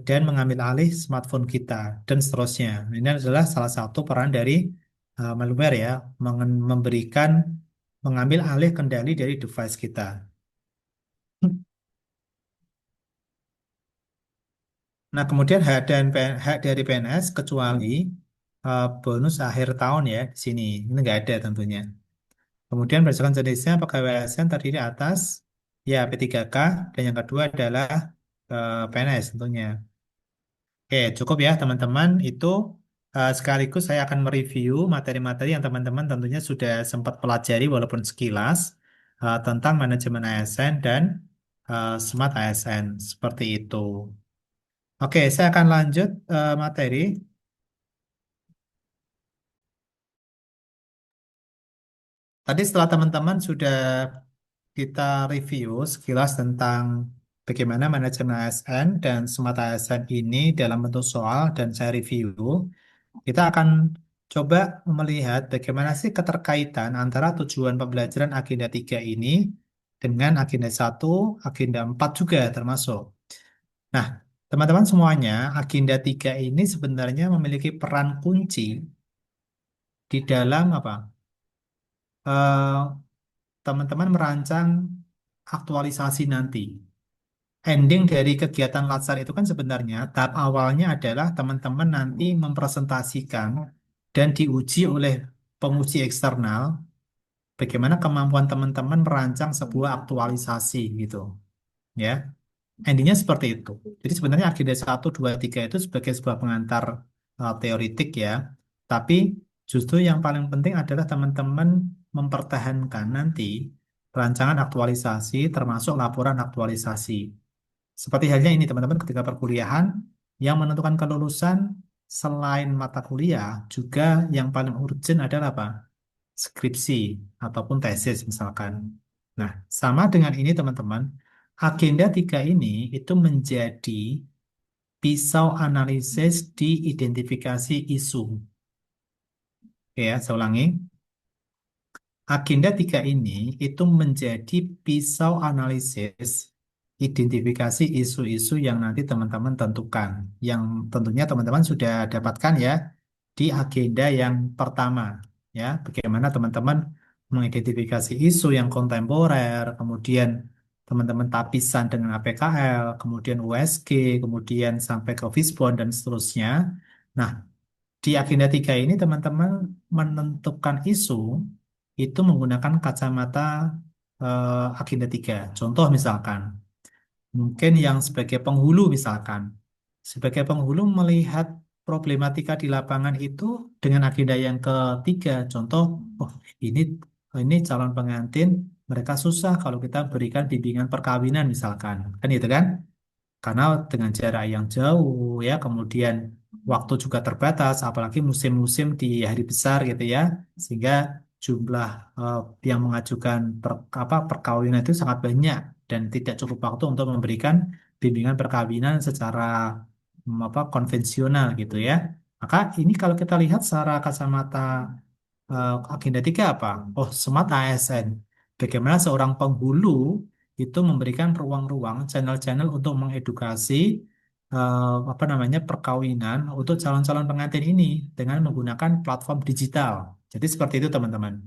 dan mengambil alih smartphone kita dan seterusnya. Ini adalah salah satu peran dari malware ya, memberikan mengambil alih kendali dari device kita. Nah, kemudian hak dari PNS kecuali bonus akhir tahun ya di sini. Ini nggak ada tentunya. Kemudian berdasarkan jenisnya pegawai ASN terdiri atas ya P3K dan yang kedua adalah PNS tentunya. Oke, cukup ya teman-teman. Itu sekaligus saya akan mereview materi-materi yang teman-teman tentunya sudah sempat pelajari walaupun sekilas tentang manajemen ASN dan Smart ASN seperti itu. Oke, saya akan lanjut materi. Tadi setelah teman-teman sudah kita review sekilas tentang bagaimana manajemen ASN dan Smart ASN ini dalam bentuk soal dan saya review, kita akan coba melihat bagaimana sih keterkaitan antara tujuan pembelajaran agenda 3 ini dengan agenda 1, agenda 4 juga termasuk. Nah, teman-teman semuanya, agenda 3 ini sebenarnya memiliki peran kunci di dalam apa? Eh, teman-teman merancang aktualisasi nanti. Ending dari kegiatan latsar itu kan sebenarnya tahap awalnya adalah teman-teman nanti mempresentasikan dan diuji oleh penguji eksternal bagaimana kemampuan teman-teman merancang sebuah aktualisasi gitu ya. Endingnya seperti itu. Jadi sebenarnya agenda 1, 2, 3 itu sebagai sebuah pengantar teoritik ya. Tapi justru yang paling penting adalah teman-teman mempertahankan nanti rancangan aktualisasi termasuk laporan aktualisasi. Seperti halnya ini teman-teman ketika perkuliahan yang menentukan kelulusan selain mata kuliah juga yang paling urgent adalah apa? Skripsi ataupun tesis misalkan. Nah, sama dengan ini teman-teman, agenda 3 ini itu menjadi pisau analisis di identifikasi isu. Ya, saya ulangi. Agenda 3 ini itu menjadi pisau analisis identifikasi isu-isu yang nanti teman-teman tentukan. Yang tentunya teman-teman sudah dapatkan ya di agenda yang pertama. Ya, bagaimana teman-teman mengidentifikasi isu yang kontemporer, kemudian teman-teman tapisan dengan APKL, kemudian USG, kemudian sampai ke Fishbone dan seterusnya. Nah, di agenda 3 ini teman-teman menentukan isu itu menggunakan kacamata agenda 3. Contoh misalkan, mungkin yang sebagai penghulu misalkan. Sebagai penghulu melihat problematika di lapangan itu dengan agenda yang ketiga. Contoh, oh ini calon pengantin mereka susah kalau kita berikan bimbingan perkawinan misalkan. Kan itu kan? Karena dengan jarak yang jauh ya, kemudian waktu juga terbatas, apalagi musim-musim di hari besar gitu ya, sehingga jumlah yang mengajukan perkawinan itu sangat banyak dan tidak cukup waktu untuk memberikan bimbingan perkawinan secara konvensional gitu ya. Maka ini kalau kita lihat secara kacamata agenda 3 apa? Oh, Smart ASN. Bagaimana seorang penghulu itu memberikan ruang-ruang, channel-channel untuk mengedukasi perkawinan untuk calon-calon pengantin ini dengan menggunakan platform digital. Jadi seperti itu teman-teman.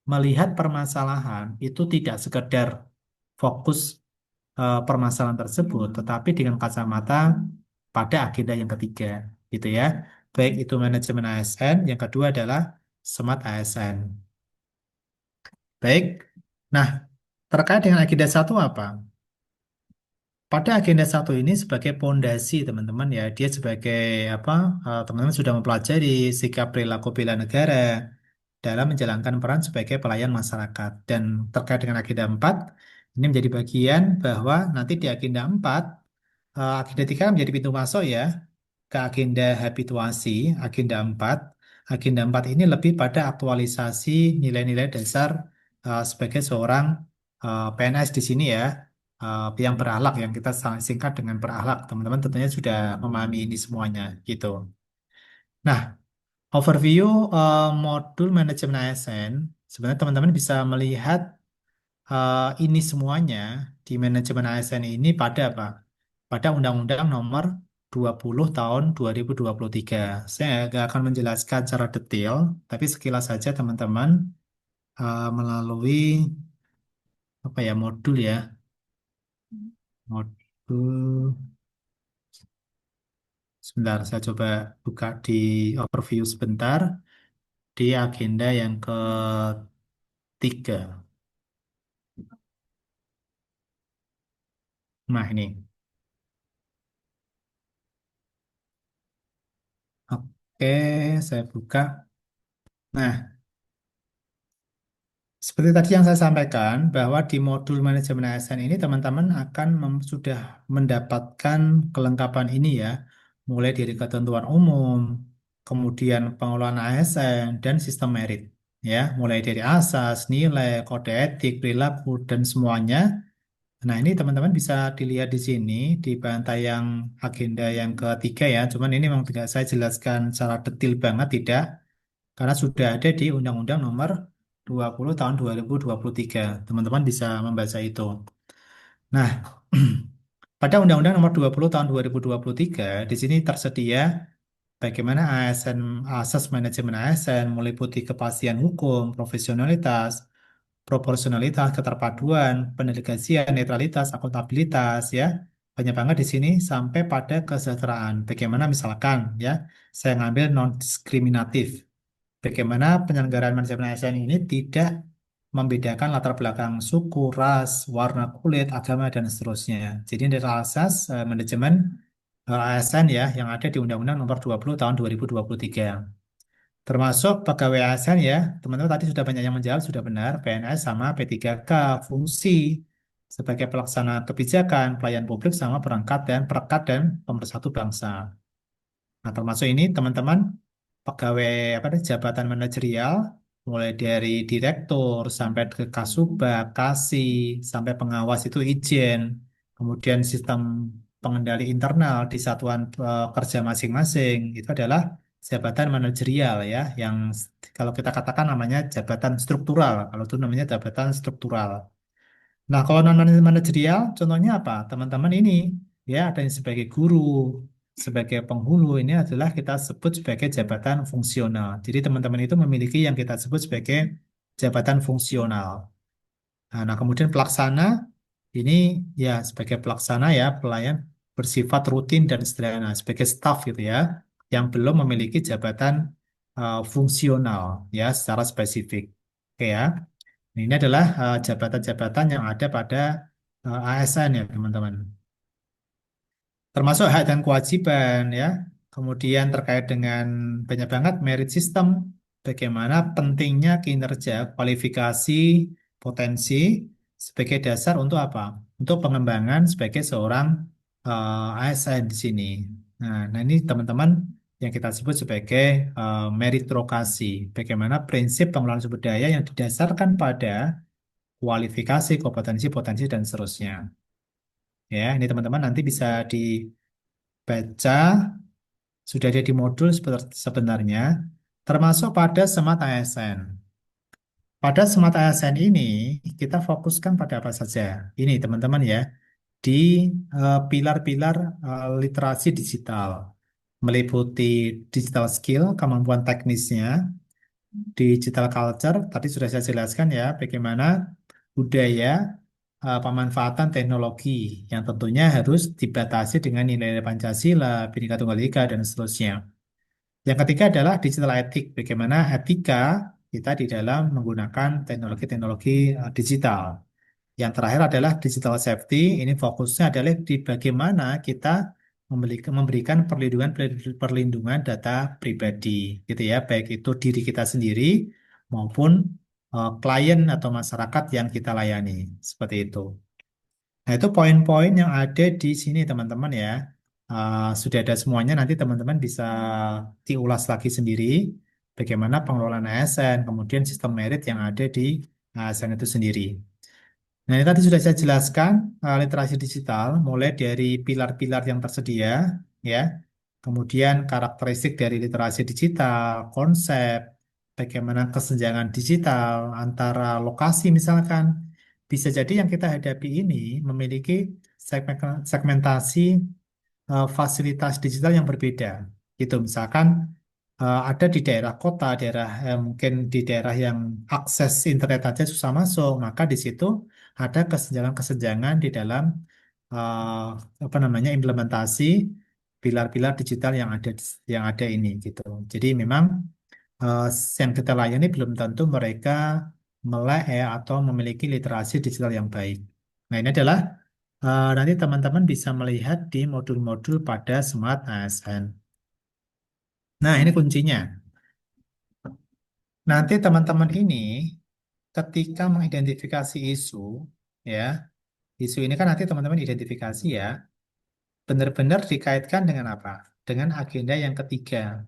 Melihat permasalahan itu tidak sekedar fokus permasalahan tersebut, tetapi dengan kacamata pada agenda yang ketiga, gitu ya. Baik itu manajemen ASN, yang kedua adalah Smart ASN. Baik. Nah, terkait dengan agenda 1 apa? Pada agenda 1 ini sebagai pondasi teman-teman ya, dia sebagai apa? Teman-teman sudah mempelajari sikap perilaku bela negara dalam menjalankan peran sebagai pelayan masyarakat. Dan terkait dengan agenda 4, ini menjadi bagian bahwa nanti di agenda 4, agenda 3 menjadi pintu masuk ya ke agenda habituasi, agenda 4. Agenda 4 ini lebih pada aktualisasi nilai-nilai dasar sebagai seorang PNS di sini ya, yang berakhlak, yang kita singkat dengan berakhlak. Teman-teman tentunya sudah memahami ini semuanya gitu. Nah, overview modul manajemen ASN, sebenarnya teman-teman bisa melihat ini semuanya di manajemen ASN ini pada apa? Pada Undang-Undang Nomor 20 Tahun 2023. Saya nggak akan menjelaskan secara detail, tapi sekilas saja teman-teman melalui apa ya modul ya, modul. Sebentar, saya coba buka di overview sebentar di agenda yang ketiga. Nah ini. Oke, saya buka. Nah, seperti tadi yang saya sampaikan, bahwa di modul manajemen ASN ini teman-teman akan sudah mendapatkan kelengkapan ini ya, mulai dari ketentuan umum, kemudian pengelolaan ASN, dan sistem merit. Ya, mulai dari asas, nilai, kode etik, perilaku, dan semuanya. Nah, ini teman-teman bisa dilihat di sini, di bantai yang agenda yang ketiga ya. Cuman ini memang tidak saya jelaskan secara detail banget, tidak. Karena sudah ada di Undang-Undang Nomor 20 Tahun 2023. Teman-teman bisa membaca itu. Nah, pada Undang-Undang Nomor 20 Tahun 2023, di sini tersedia bagaimana ASN, asas manajemen ASN meliputi kepastian hukum, profesionalitas, proporsionalitas, keterpaduan, pendelegasian, netralitas, akuntabilitas, ya. Banyak banget di sini sampai pada kesejahteraan. Bagaimana misalkan, ya, saya ngambil non-diskriminatif. Bagaimana penyelenggaraan manajemen ASN ini tidak membedakan latar belakang suku, ras, warna kulit, agama, dan seterusnya. Jadi ini adalah asas manajemen ASN ya yang ada di Undang-Undang Nomor 20 Tahun 2023. Termasuk pegawai ASN ya, teman-teman tadi sudah banyak yang menjawab, sudah benar, PNS sama P3K, fungsi sebagai pelaksana kebijakan, pelayan publik sama perangkat dan perekat dan pemersatu bangsa. Nah, termasuk ini teman-teman pegawai apa nih, jabatan manajerial mulai dari direktur sampai ke kasubag, kasih, sampai pengawas itu izin, kemudian sistem pengendali internal di satuan kerja masing-masing itu adalah jabatan manajerial ya, yang kalau kita katakan namanya jabatan struktural, kalau itu namanya jabatan struktural. Nah, kalau non manajerial, contohnya apa? Teman-teman ini, ya, ada yang sebagai guru, sebagai penghulu, ini adalah kita sebut sebagai jabatan fungsional. Jadi, teman-teman itu memiliki yang kita sebut sebagai jabatan fungsional. Nah, kemudian pelaksana, ini ya sebagai pelaksana ya, pelayan bersifat rutin dan sederhana, sebagai staff gitu ya, yang belum memiliki jabatan fungsional ya, secara spesifik. Oke ya. Nah, ini adalah jabatan-jabatan yang ada pada ASN ya, teman-teman. Termasuk hak dan kewajiban ya. Kemudian terkait dengan banyak banget merit system, bagaimana pentingnya kinerja, kualifikasi, potensi sebagai dasar untuk apa? Untuk pengembangan sebagai seorang ASN di sini. Nah, ini teman-teman yang kita sebut sebagai meritokrasi. Bagaimana prinsip pengelolaan sumber daya yang didasarkan pada kualifikasi, kompetensi, potensi, dan seterusnya. Ya, ini teman-teman nanti bisa dibaca, sudah ada di modul sebenarnya, termasuk pada Smart ASN. Pada Smart ASN ini, kita fokuskan pada apa saja? Ini teman-teman ya, di pilar-pilar literasi digital, meliputi digital skill, kemampuan teknisnya, digital culture, tadi sudah saya jelaskan ya, bagaimana budaya pemanfaatan teknologi yang tentunya harus dibatasi dengan nilai-nilai Pancasila, Bhinneka Tunggal Ika, dan seterusnya. Yang ketiga adalah digital etik, bagaimana etika kita di dalam menggunakan teknologi-teknologi digital. Yang terakhir adalah digital safety, ini fokusnya adalah di bagaimana kita memberikan perlindungan data pribadi, gitu ya, baik itu diri kita sendiri maupun klien atau masyarakat yang kita layani, seperti itu. Nah, itu poin-poin yang ada di sini, teman-teman ya. Sudah ada semuanya, nanti teman-teman bisa diulas lagi sendiri bagaimana pengelolaan ASN, kemudian sistem merit yang ada di ASN itu sendiri. Nah, ini tadi sudah saya jelaskan literasi digital, mulai dari pilar-pilar yang tersedia, ya. Kemudian karakteristik dari literasi digital, konsep, bagaimana kesenjangan digital antara lokasi misalkan. Bisa jadi yang kita hadapi ini memiliki segmentasi fasilitas digital yang berbeda. Gitu, misalkan ada di daerah kota, daerah mungkin di daerah yang akses internet aja susah masuk, maka di situ ada kesenjangan-kesenjangan di dalam apa namanya implementasi pilar-pilar digital yang ada ini gitu. Jadi memang eh, yang kita layani belum tentu mereka melek ya, atau memiliki literasi digital yang baik. Nah, ini adalah nanti teman-teman bisa melihat di modul-modul pada Smart ASN. Nah, ini kuncinya. Nanti teman-teman ini ketika mengidentifikasi isu, ya, isu ini kan nanti teman-teman identifikasi ya, benar-benar dikaitkan dengan apa? Dengan agenda yang ketiga,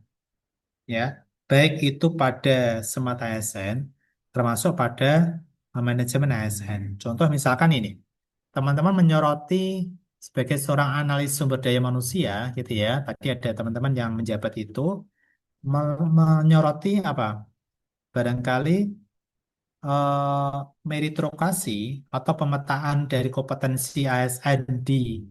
ya, baik itu pada Smart ASN, termasuk pada manajemen ASN. Contoh misalkan ini, teman-teman menyoroti sebagai seorang analis sumber daya manusia, gitu ya, tadi ada teman-teman yang menjabat itu, menyoroti apa? Barangkali meritokrasi atau pemetaan dari kompetensi ASN di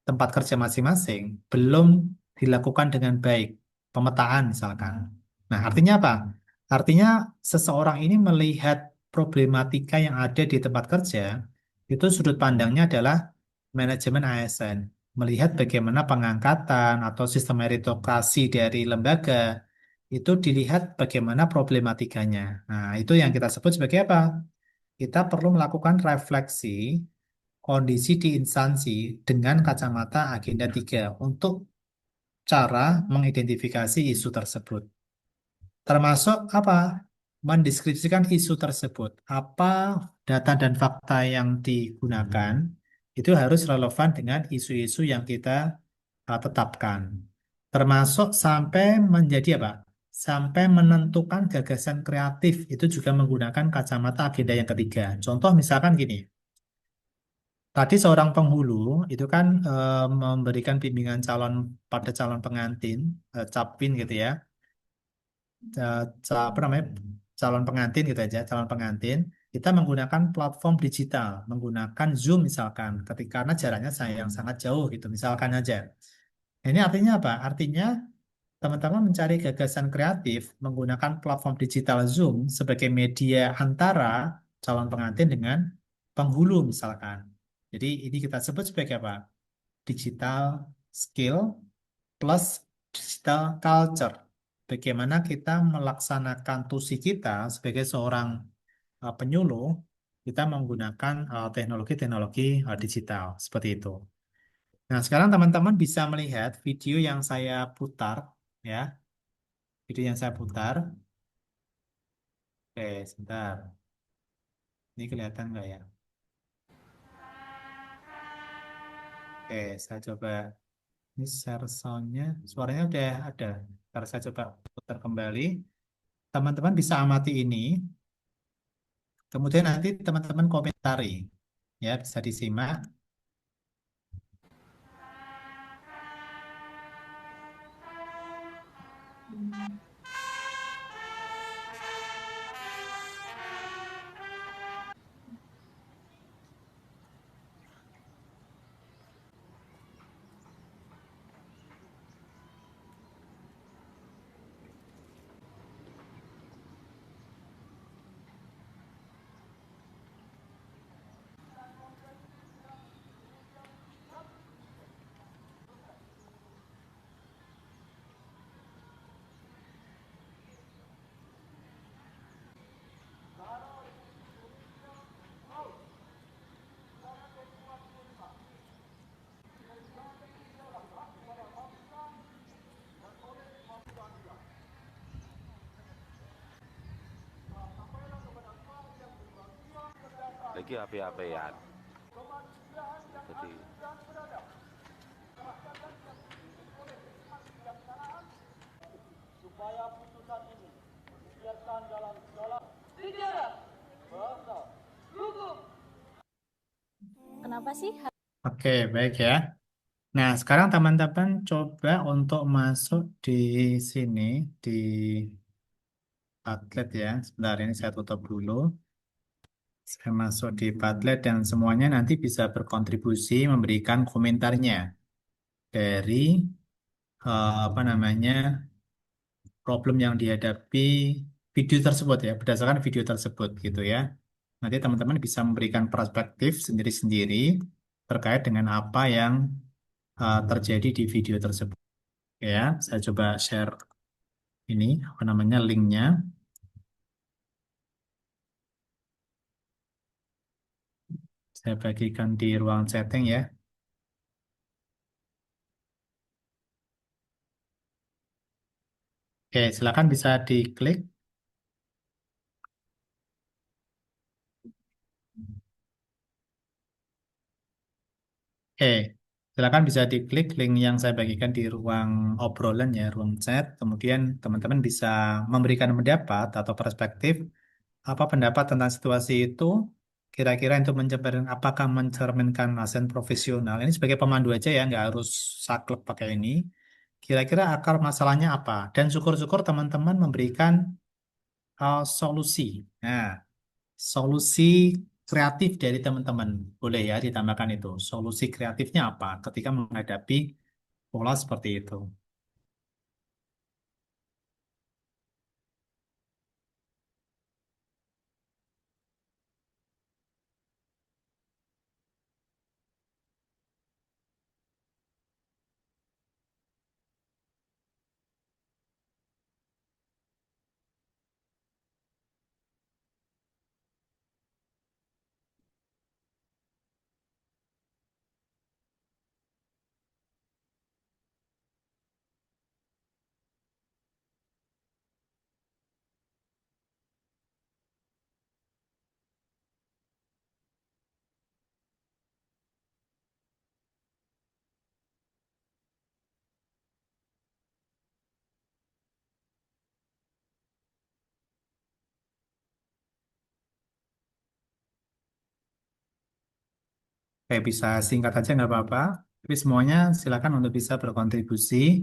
tempat kerja masing-masing belum dilakukan dengan baik, pemetaan misalkan. Nah, artinya apa? Artinya seseorang ini melihat problematika yang ada di tempat kerja, itu sudut pandangnya adalah manajemen ASN, melihat bagaimana pengangkatan atau sistem meritokrasi dari lembaga itu dilihat bagaimana problematikanya. Nah, itu yang kita sebut sebagai apa? Kita perlu melakukan refleksi kondisi di instansi dengan kacamata agenda 3 untuk cara mengidentifikasi isu tersebut. Termasuk apa? Mendeskripsikan isu tersebut. Apa data dan fakta yang digunakan itu harus relevan dengan isu-isu yang kita tetapkan. Termasuk sampai menjadi apa? Sampai menentukan gagasan kreatif itu juga menggunakan kacamata agenda yang ketiga. Contoh misalkan gini, tadi seorang penghulu itu kan memberikan bimbingan calon pada calon pengantin, capin gitu ya, apa namanya, calon pengantin gitu aja, calon pengantin. Kita menggunakan platform digital, menggunakan Zoom misalkan, ketika karena jaraknya sayang sangat jauh gitu, misalkan aja. Ini artinya apa? Artinya teman-teman mencari gagasan kreatif menggunakan platform digital Zoom sebagai media antara calon pengantin dengan penghulu misalkan. Jadi ini kita sebut sebagai apa? Digital skill plus digital culture. Bagaimana kita melaksanakan tusi kita sebagai seorang penyuluh, kita menggunakan teknologi-teknologi digital seperti itu. Nah, sekarang teman-teman bisa melihat video yang saya putar, ya. Video yang saya putar. Oke, sebentar. Ini kelihatan nggak ya? Oke, saya coba. Ini share sound-nya. Suaranya udah ada. Ntar saya coba putar kembali. Teman-teman bisa amati ini. Kemudian nanti teman-teman komentari. Ya, bisa disimak. Lagi api-apian. Jadi Kenapa sih? Oke, baik ya. Nah, sekarang teman-teman coba untuk masuk di sini, di Padlet ya. Sebentar, ini saya tutup dulu. Saya masuk di Padlet dan semuanya nanti bisa berkontribusi memberikan komentarnya dari apa namanya, problem yang dihadapi video tersebut ya, berdasarkan video tersebut gitu ya. Nanti teman-teman bisa memberikan perspektif sendiri-sendiri terkait dengan apa yang terjadi di video tersebut. Ya, saya coba share ini apa namanya linknya. Saya bagikan di ruang chatting ya. Oke, silakan bisa diklik. Oke, silakan bisa diklik link yang saya bagikan di ruang obrolan ya, ruang chat. Kemudian teman-teman bisa memberikan pendapat atau perspektif apa pendapat tentang situasi itu. Kira-kira itu mencerminkan apakah mencerminkan ASN profesional. Ini sebagai pemandu aja ya, nggak harus saklek pakai ini. Kira-kira akar masalahnya apa? Dan syukur-syukur teman-teman memberikan solusi. Nah, solusi kreatif dari teman-teman. Boleh ya ditambahkan itu. Solusi kreatifnya apa ketika menghadapi pola seperti itu. Kayak bisa singkat aja nggak apa-apa. Tapi semuanya silakan untuk bisa berkontribusi.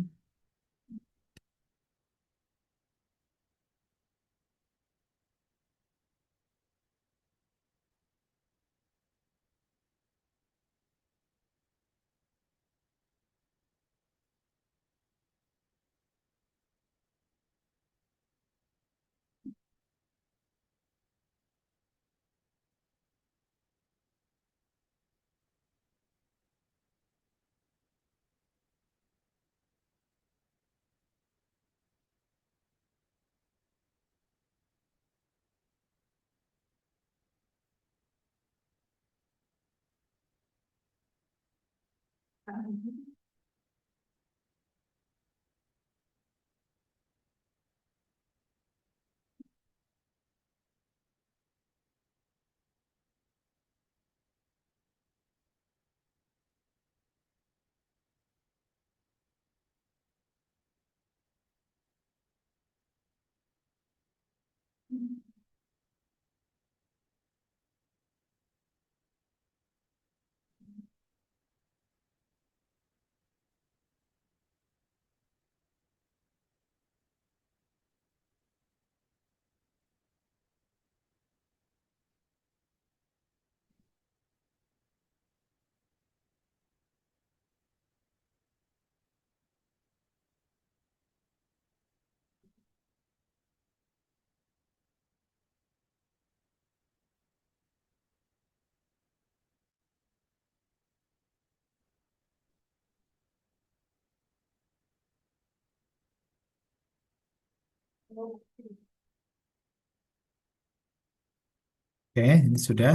Oke, ini sudah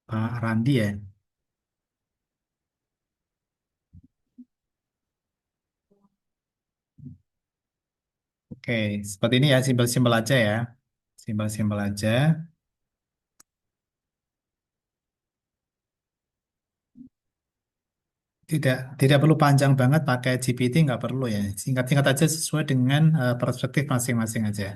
Pak Randi ya. Oke, seperti ini ya, simpel-simpel aja ya. Simpel-simpel aja. Tidak, tidak perlu panjang banget pakai GPT, nggak perlu ya. Singkat-singkat aja sesuai dengan perspektif masing-masing aja.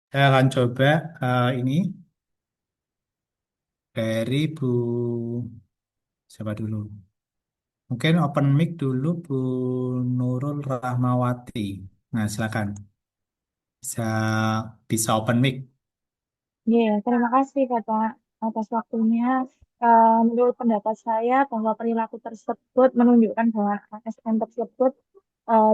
Saya akan coba ini dari Bu siapa dulu? Mungkin open mic dulu Bu Nurul Rahmawati. Nah, silakan. Bisa bisa open mic. Ya, terima kasih Bapak atas waktunya. Menurut pendapat saya bahwa perilaku tersebut menunjukkan bahwa ASN tersebut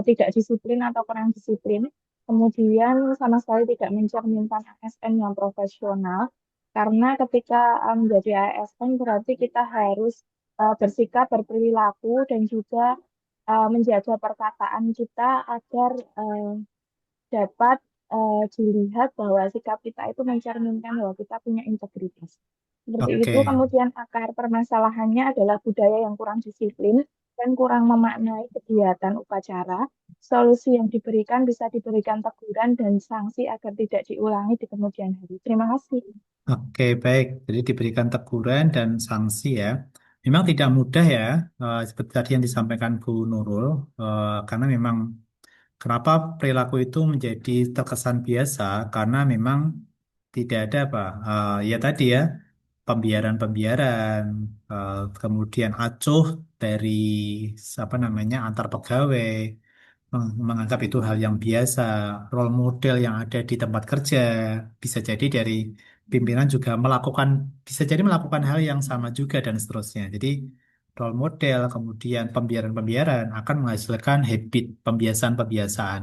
tidak disiplin atau kurang disiplin. Kemudian sama sekali tidak mencerminkan ASN yang profesional. Karena ketika menjadi ASN berarti kita harus bersikap, berperilaku, dan juga menjaga perkataan kita agar dapat dilihat bahwa sikap kita itu mencerminkan bahwa kita punya integritas. Seperti itu, Oke. kemudian akar permasalahannya adalah budaya yang kurang disiplin dan kurang memaknai kegiatan upacara. Solusi yang diberikan bisa diberikan teguran dan sanksi agar tidak diulangi di kemudian hari. Terima kasih. Oke, baik. Jadi diberikan teguran dan sanksi ya. Memang tidak mudah ya, seperti tadi yang disampaikan Bu Nurul, karena memang kenapa perilaku itu menjadi terkesan biasa, karena memang tidak ada apa, ya tadi ya, pembiaran-pembiaran, kemudian acuh dari apa namanya antar pegawai, menganggap itu hal yang biasa, role model yang ada di tempat kerja, bisa jadi dari pimpinan juga melakukan, bisa jadi melakukan hal yang sama juga dan seterusnya. Jadi role model, kemudian pembiaran-pembiaran akan menghasilkan habit, pembiasaan-pembiasaan.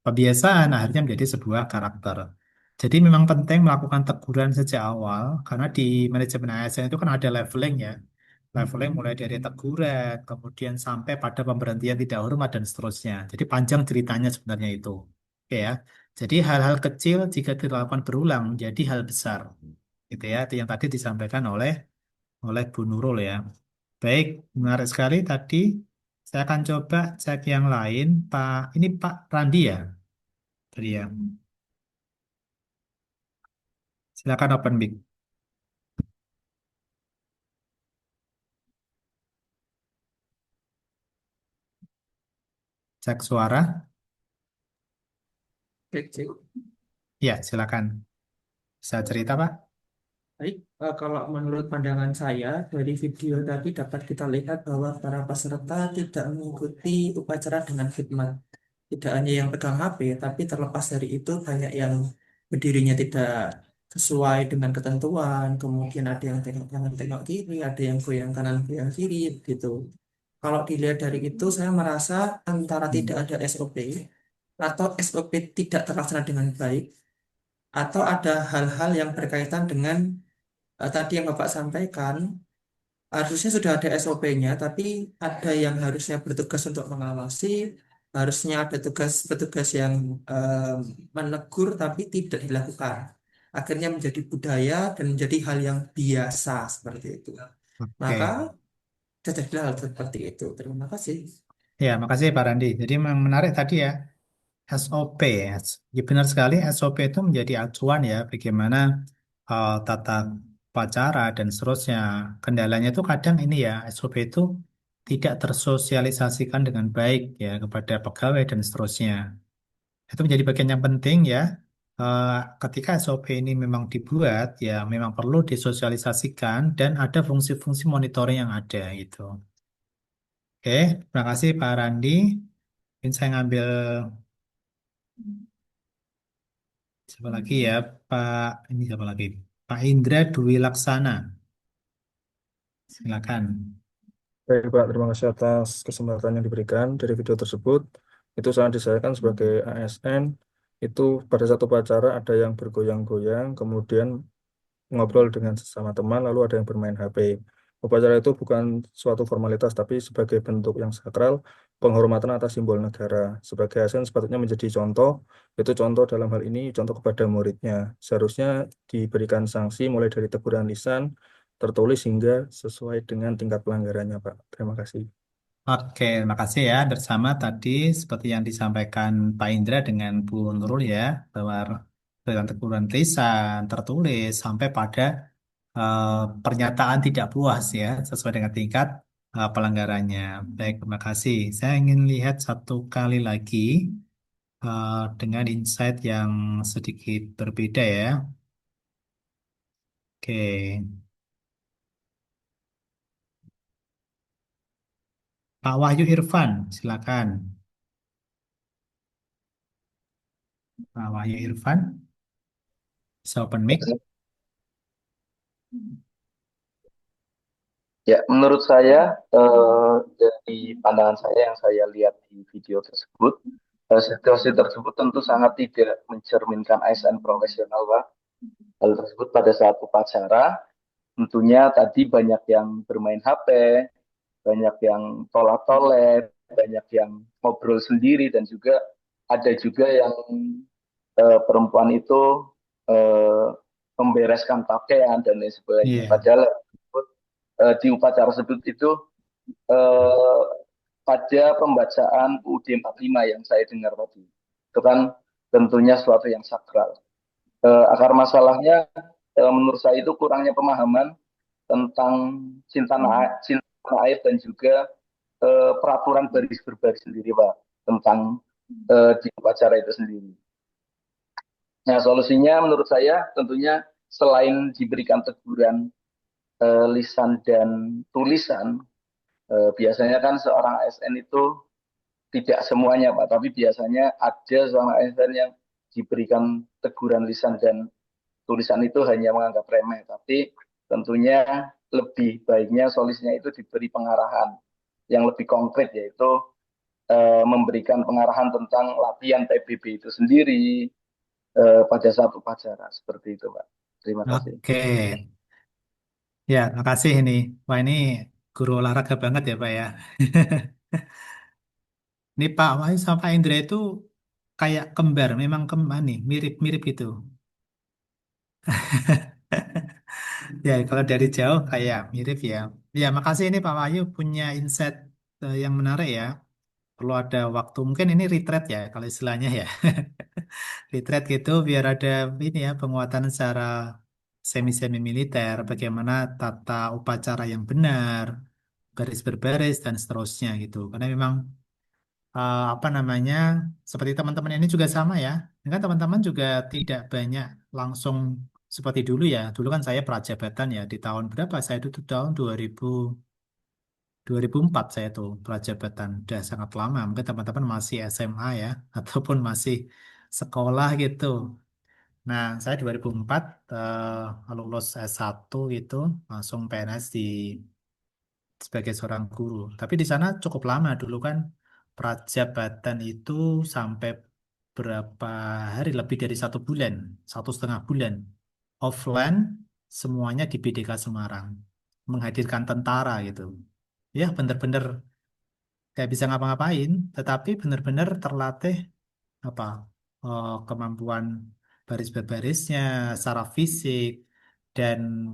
Pembiasaan akhirnya menjadi sebuah karakter. Jadi memang penting melakukan teguran sejak awal, karena di manajemen ASN itu kan ada leveling ya. Leveling mulai dari teguran, kemudian sampai pada pemberhentian tidak hormat dan seterusnya. Jadi panjang ceritanya sebenarnya itu. Oke ya. Jadi hal-hal kecil jika dilakukan berulang menjadi hal besar. Gitu ya. Itu yang tadi disampaikan oleh Bu Nurul ya. Baik, menarik sekali tadi. Saya akan coba cek yang lain. Ini Pak Randi ya. Tadi ya. Silakan open mic. Cek suara. Cek, cek. Ya, silakan. Bisa cerita, Pak? Baik, kalau menurut pandangan saya dari video tadi dapat kita lihat bahwa para peserta tidak mengikuti upacara dengan khidmat. Tidak hanya yang pegang HP, tapi terlepas dari itu banyak yang berdirinya tidak sesuai dengan ketentuan, kemudian ada yang tengok kanan tengok kiri, ada yang goyang kanan goyang kiri, gitu. Kalau dilihat dari itu, saya merasa antara tidak ada SOP atau SOP tidak terlaksana dengan baik, atau ada hal-hal yang berkaitan dengan tadi yang Bapak sampaikan, harusnya sudah ada SOP-nya, tapi ada yang harusnya bertugas untuk mengawasi, harusnya ada tugas petugas yang menegur, tapi tidak dilakukan. Akhirnya menjadi budaya dan menjadi hal yang biasa seperti itu. Maka Oke. terjadilah hal seperti itu. Terima kasih. Ya, makasih Pak Randi. Jadi memang menarik tadi ya, SOP. Ya, benar sekali, SOP itu menjadi acuan ya, bagaimana tata upacara dan seterusnya. Kendalanya itu kadang ini ya, SOP itu tidak tersosialisasikan dengan baik ya kepada pegawai dan seterusnya. Itu menjadi bagian yang penting ya. Eh, Ketika SOP ini memang dibuat, ya memang perlu disosialisasikan dan ada fungsi-fungsi monitoring yang ada gitu. Oke, terima kasih Pak Randi. Mungkin saya ngambil siapa lagi ya, Pak, ini siapa lagi? Pak Indra Dwi Laksana. Silakan. Baik, Pak, terima kasih atas kesempatan yang diberikan dari video tersebut. Itu sangat disayangkan sebagai ASN, itu pada satu upacara ada yang bergoyang-goyang, kemudian ngobrol dengan sesama teman, lalu ada yang bermain HP. Upacara itu bukan suatu formalitas, tapi sebagai bentuk yang sakral, penghormatan atas simbol negara. Sebagai ASN sepatutnya menjadi contoh, itu contoh dalam hal ini, contoh kepada muridnya. Seharusnya diberikan sanksi mulai dari teguran lisan, tertulis hingga sesuai dengan tingkat pelanggarannya, Pak. Terima kasih. Oke, terima kasih ya. Bersama tadi seperti yang disampaikan Pak Indra dengan Bu Nurul ya, bahwa teguran lisan tertulis sampai pada eh, pernyataan tidak puas ya, sesuai dengan tingkat pelanggarannya. Baik, terima kasih. Saya ingin lihat satu kali lagi. dengan insight yang sedikit berbeda ya. Oke, Pak Wahyu Irfan, silakan. Pak Wahyu Irfan, bisa open mic. Ya, menurut saya dari pandangan saya yang saya lihat di video tersebut, situasi tersebut tentu sangat tidak mencerminkan ASN profesional, Pak. Hal tersebut pada saat upacara, tentunya tadi banyak yang bermain HP, banyak yang tolak-toleh, banyak yang ngobrol sendiri, dan juga ada juga yang perempuan itu eh, membereskan pakaian dan lain sebagainya. Iya. Padahal di upacara tersebut itu eh, pada pembacaan UUD 45 yang saya dengar tadi. Itu kan tentunya suatu yang sakral. Akar masalahnya menurut saya itu kurangnya pemahaman tentang cinta tanah air dan juga peraturan baris berbaris sendiri, Pak, tentang di upacara itu sendiri. Nah, solusinya menurut saya tentunya selain diberikan teguran lisan dan tulisan, biasanya kan seorang ASN itu tidak semuanya, Pak, tapi biasanya ada seorang ASN yang diberikan teguran lisan dan tulisan itu hanya menganggap remeh, tapi tentunya lebih baiknya solusinya itu diberi pengarahan yang lebih konkret, yaitu memberikan pengarahan tentang latihan PBB itu sendiri pada saat upacara seperti itu, Pak. Terima kasih. Oke, ya, makasih ini. Wah, ini guru olahraga banget ya, Pak ya. Ini Pak Wahyu sama Pak Indra itu kayak kembar, memang kembar nih, mirip-mirip gitu. Ya, kalau dari jauh kayak mirip ya. Ya, makasih ini Pak Wahyu punya insight yang menarik ya. Perlu ada waktu, mungkin ini retreat ya, kalau istilahnya ya. Retreat gitu biar ada ini ya penguatan secara semi-semi militer, bagaimana tata upacara yang benar, baris berbaris dan seterusnya gitu. Karena memang apa namanya seperti teman-teman ini juga sama ya. Ini kan teman-teman juga tidak banyak langsung seperti dulu ya. Dulu kan saya prajabatan ya di tahun berapa? Saya itu tahun 2004 saya tuh prajabatan. Udah sangat lama. Mungkin teman-teman masih SMA ya ataupun masih sekolah gitu. Nah, saya 2004 lulus S1 gitu, langsung PNS sebagai seorang guru. Tapi di sana cukup lama dulu kan prajabatan itu sampai berapa hari lebih dari 1 bulan, 1,5 bulan. Offline semuanya di BDK Semarang, menghadirkan tentara gitu. Ya bener-bener gak bisa ngapa-ngapain, tetapi bener-bener terlatih apa kemampuan baris berbarisnya secara fisik dan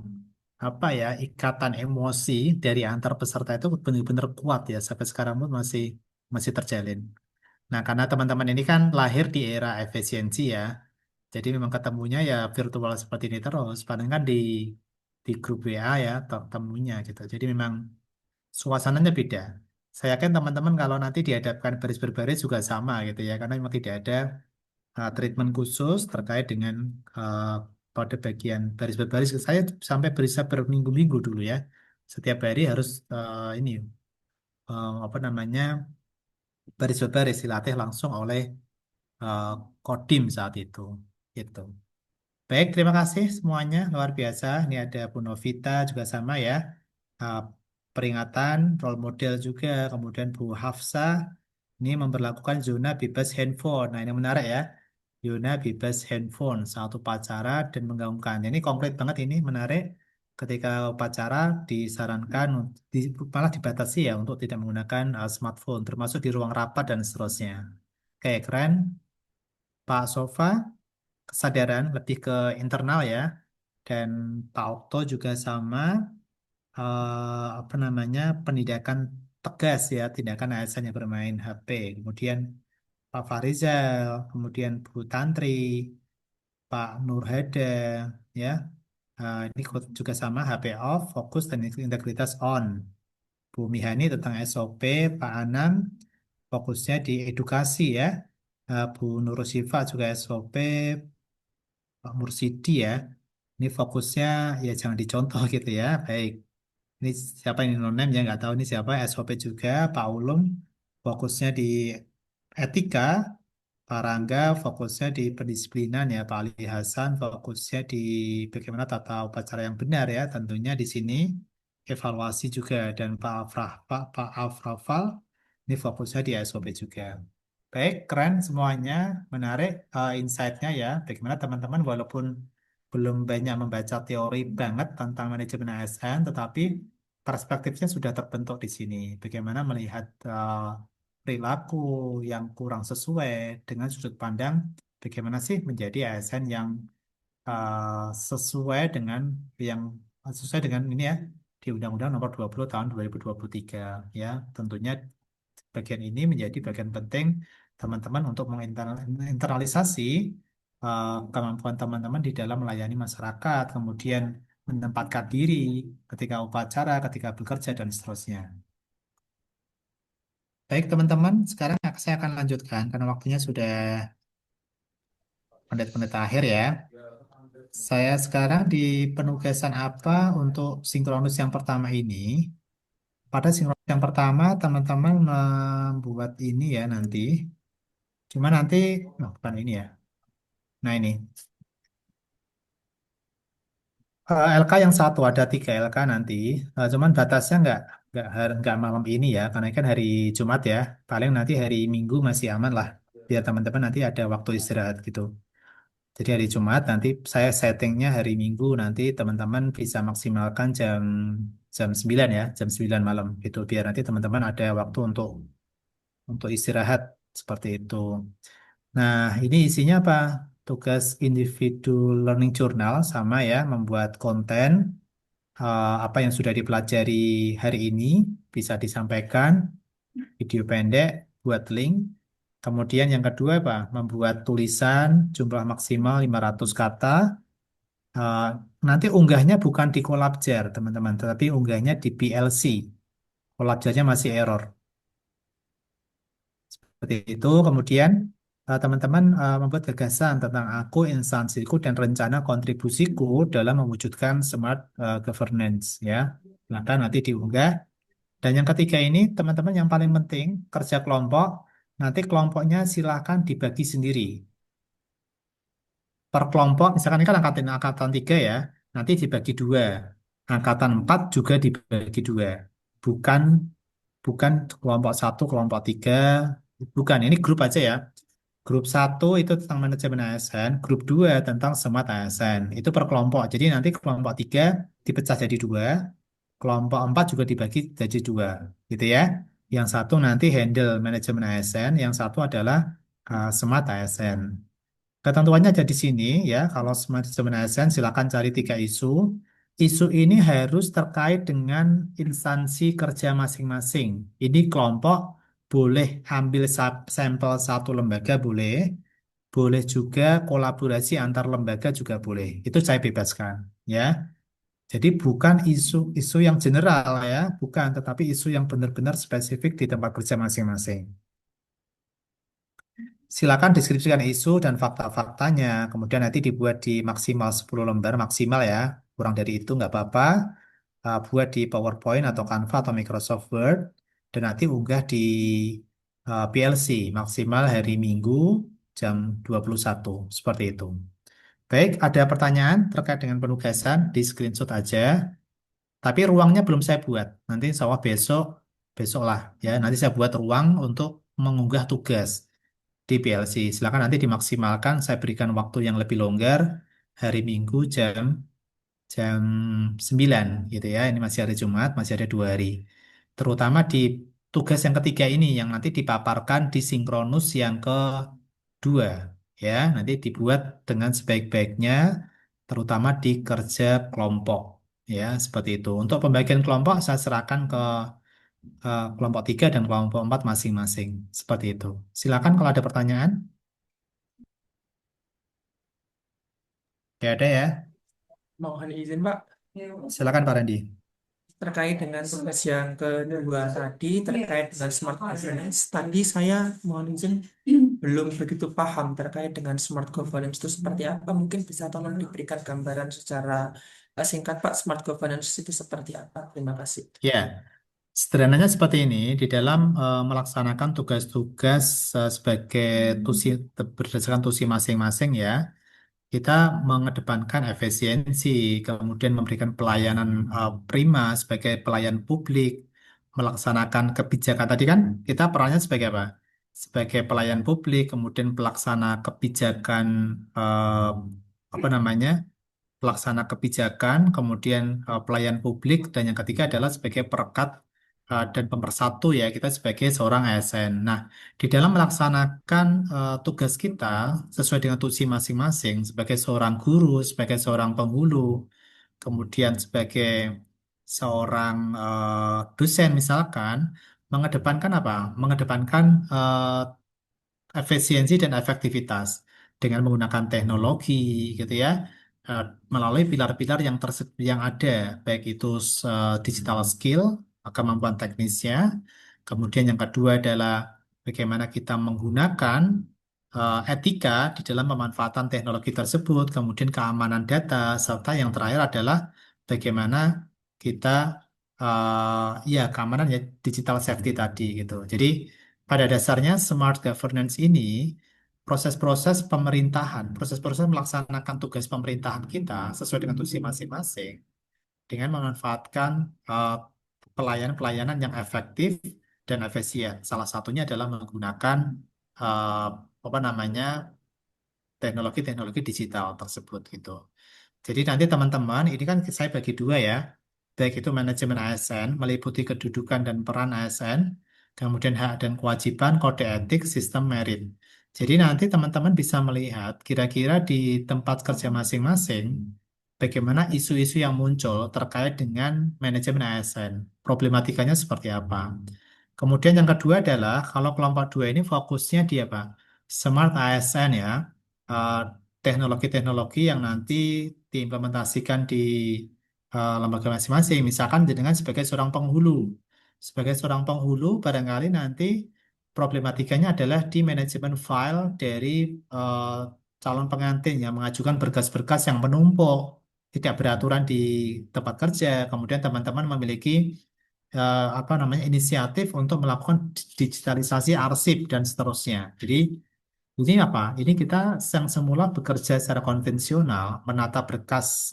apa ya ikatan emosi dari antar peserta itu benar-benar kuat ya sampai sekarang pun masih masih terjalin. Nah, karena teman-teman ini kan lahir di era efisiensi ya, jadi memang ketemunya ya virtual seperti ini terus. Paling kan di grup WA ya temunya gitu. Jadi memang suasananya beda. Saya yakin teman-teman kalau nanti dihadapkan baris berbaris juga sama gitu ya, karena memang tidak ada treatment khusus terkait dengan uh, pada bagian baris berbaris. Saya sampai bisa berminggu-minggu dulu ya. Setiap hari harus ini apa namanya baris berbaris dilatih langsung oleh uh, Kodim saat itu. Gitu. Baik, terima kasih semuanya luar biasa. Ini ada Bu Novita juga sama ya. Uh, peringatan role model juga. Kemudian Bu Hafsah ini memperlakukan zona bebas handphone. Nah, ini menarik ya. Zona bebas handphone saat upacara dan menggaungkan. Ini konkret banget ini menarik. Ketika upacara disarankan malah dibatasi ya untuk tidak menggunakan smartphone, termasuk di ruang rapat dan seterusnya. Oke, keren. Pak Sofa, kesadaran lebih ke internal ya. Dan Pak Okto juga sama apa namanya penindakan tegas ya, tindakan ASN yang bermain HP. Kemudian Pak Farizal, kemudian Bu Tantri, Pak Nur Hada, ya. Ini juga sama HP off, fokus dan integritas on. Bu Mihani tentang SOP, Pak Anam fokusnya di edukasi ya. Bu Nur Syifa juga SOP, Pak Mursidi ya. Ini fokusnya ya jangan dicontoh gitu ya. Baik. Ini siapa ini non ya nggak tahu ini siapa SOP juga Pak Ulum fokusnya di etika, Pak Rangga fokusnya di pendisiplinan ya, Pak Ali Hasan fokusnya di bagaimana tata upacara yang benar ya, tentunya di sini evaluasi juga dan Pak Afrafal ini fokusnya di SOP juga. Baik, keren semuanya, menarik insight-nya ya. Bagaimana teman-teman walaupun belum banyak membaca teori banget tentang manajemen ASN, tetapi perspektifnya sudah terbentuk di sini. Bagaimana melihat perilaku yang kurang sesuai dengan sudut pandang bagaimana sih menjadi ASN yang sesuai dengan yang sesuai dengan ini ya di Undang-Undang Nomor 20 Tahun 2023 ya. Tentunya bagian ini menjadi bagian penting teman-teman untuk menginternalisasi kemampuan teman-teman di dalam melayani masyarakat, kemudian menempatkan diri ketika upacara, ketika bekerja, dan seterusnya. Baik, teman-teman, sekarang saya akan lanjutkan karena waktunya sudah menit-menit akhir ya. Saya sekarang di penugasan apa untuk sinkronus yang pertama ini. Pada sinkronus yang pertama, teman-teman membuat ini ya nanti. Cuma nanti, bukan ini ya. Nah ini, LK yang satu ada 3 LK nanti. Cuman batasnya nggak malam ini ya, karena kan hari Jumat ya. Paling nanti hari Minggu masih aman lah. Biar teman-teman nanti ada waktu istirahat gitu. Jadi hari Jumat nanti saya settingnya hari Minggu nanti teman-teman bisa maksimalkan jam jam 9 ya, jam 9 malam gitu. Biar nanti teman-teman ada waktu untuk istirahat seperti itu. Nah, ini isinya apa? Tugas individu learning journal sama ya, membuat konten apa yang sudah dipelajari hari ini bisa disampaikan, video pendek, buat link. Kemudian yang kedua apa? Membuat tulisan jumlah maksimal 500 kata. Eh, Nanti unggahnya bukan di Collabjar, teman-teman, tetapi unggahnya di PLC. Collabjarnya masih error. Seperti itu. Kemudian teman-teman membuat gagasan tentang aku, instansiku, dan rencana kontribusiku dalam mewujudkan smart governance ya. Silakan nanti diunggah. Dan yang ketiga ini teman-teman yang paling penting kerja kelompok. Nanti kelompoknya silakan dibagi sendiri. Per kelompok, misalkan ini kan angkatan 3 ya, nanti dibagi 2. Angkatan 4 juga dibagi 2. Bukan bukan kelompok 1, kelompok 3. Bukan, ini grup aja ya. Grup 1 itu tentang manajemen ASN, grup 2 tentang smart ASN. Itu per kelompok. Jadi nanti kelompok 3 dipecah jadi 2, kelompok 4 juga dibagi jadi 2, gitu ya. Yang satu nanti handle manajemen ASN, yang satu adalah smart ASN. Ketentuannya ada di sini ya. Kalau manajemen ASN silakan cari 3 isu. Isu ini harus terkait dengan instansi kerja masing-masing. Ini kelompok boleh ambil sampel satu lembaga boleh, boleh juga kolaborasi antar lembaga juga boleh. Itu saya bebaskan ya. Jadi bukan isu-isu yang general ya, bukan, tetapi isu yang benar-benar spesifik di tempat kerja masing-masing. Silakan deskripsikan isu dan fakta-faktanya, kemudian nanti dibuat di maksimal 10 lembar, maksimal ya, kurang dari itu nggak apa-apa. Buat di PowerPoint atau Canva atau Microsoft Word, dan nanti unggah di PLC, maksimal hari Minggu jam 21, seperti itu. Baik, ada pertanyaan terkait dengan penugasan, di screenshot aja. Tapi ruangnya belum saya buat, nanti insya Allah besok lah ya, nanti saya buat ruang untuk mengunggah tugas di PLC. Silakan nanti dimaksimalkan. Saya berikan waktu yang lebih longgar hari Minggu jam jam 9 gitu ya. Ini masih hari Jumat, masih ada 2 hari. Terutama di tugas yang ketiga ini yang nanti dipaparkan di sinkronus yang kedua ya. Nanti dibuat dengan sebaik-baiknya terutama di kerja kelompok ya, seperti itu. Untuk pembagian kelompok saya serahkan ke kelompok 3 dan kelompok 4 masing-masing. Seperti itu. Silakan kalau ada pertanyaan. Ya ada ya. Mohon izin Pak, Silakan Pak Randy. terkait dengan tugas yang kedua tadi terkait dengan smart governance. Tadi saya mohon izin belum begitu paham terkait dengan smart governance itu seperti apa. Mungkin bisa tolong diberikan gambaran secara singkat, Pak, smart governance itu seperti apa. Terima kasih. Ya, sederhananya seperti ini, di dalam melaksanakan tugas-tugas sebagai tusi berdasarkan tusi masing-masing ya, kita mengedepankan efisiensi, kemudian memberikan pelayanan prima sebagai pelayan publik, melaksanakan kebijakan tadi kan kita perannya sebagai apa? Sebagai pelayan publik, kemudian pelaksana kebijakan eh, apa namanya? Pelaksana kebijakan, kemudian pelayan publik, dan yang ketiga adalah sebagai perekat dan pemersatu ya, kita sebagai seorang ASN. Nah, di dalam melaksanakan tugas kita sesuai dengan tusi masing-masing, sebagai seorang guru, sebagai seorang penghulu, kemudian sebagai seorang dosen misalkan, mengedepankan apa? Mengedepankan efisiensi dan efektivitas dengan menggunakan teknologi gitu ya, eh, melalui pilar-pilar yang ada, baik itu digital skill, kemampuan teknisnya, kemudian yang kedua adalah bagaimana kita menggunakan etika di dalam pemanfaatan teknologi tersebut, kemudian keamanan data, serta yang terakhir adalah bagaimana kita ya keamanan ya, digital safety tadi gitu. Jadi pada dasarnya smart governance ini proses-proses pemerintahan, proses-proses melaksanakan tugas pemerintahan kita sesuai dengan tugas masing-masing dengan memanfaatkan eh, pelayanan-pelayanan yang efektif dan efisien. Salah satunya adalah menggunakan eh, apa namanya teknologi-teknologi digital tersebut gitu. Jadi nanti teman-teman, ini kan saya bagi dua ya, baik itu manajemen ASN, meliputi kedudukan dan peran ASN, kemudian hak dan kewajiban, kode etik, sistem merit. Jadi nanti teman-teman bisa melihat kira-kira di tempat kerja masing-masing, bagaimana isu-isu yang muncul terkait dengan manajemen ASN, problematikanya seperti apa. Kemudian yang kedua adalah, kalau kelompok dua ini fokusnya di apa? Smart ASN ya, eh, teknologi-teknologi yang nanti diimplementasikan di lembaga masing-masing. Misalkan dengan sebagai seorang penghulu. Sebagai seorang penghulu, barangkali nanti problematikanya adalah di manajemen file dari eh, calon pengantin yang mengajukan berkas-berkas yang menumpuk, tidak beraturan di tempat kerja. Kemudian teman-teman memiliki apa namanya inisiatif untuk melakukan digitalisasi arsip dan seterusnya. Jadi ini apa? Ini kita yang semula bekerja secara konvensional, menata berkas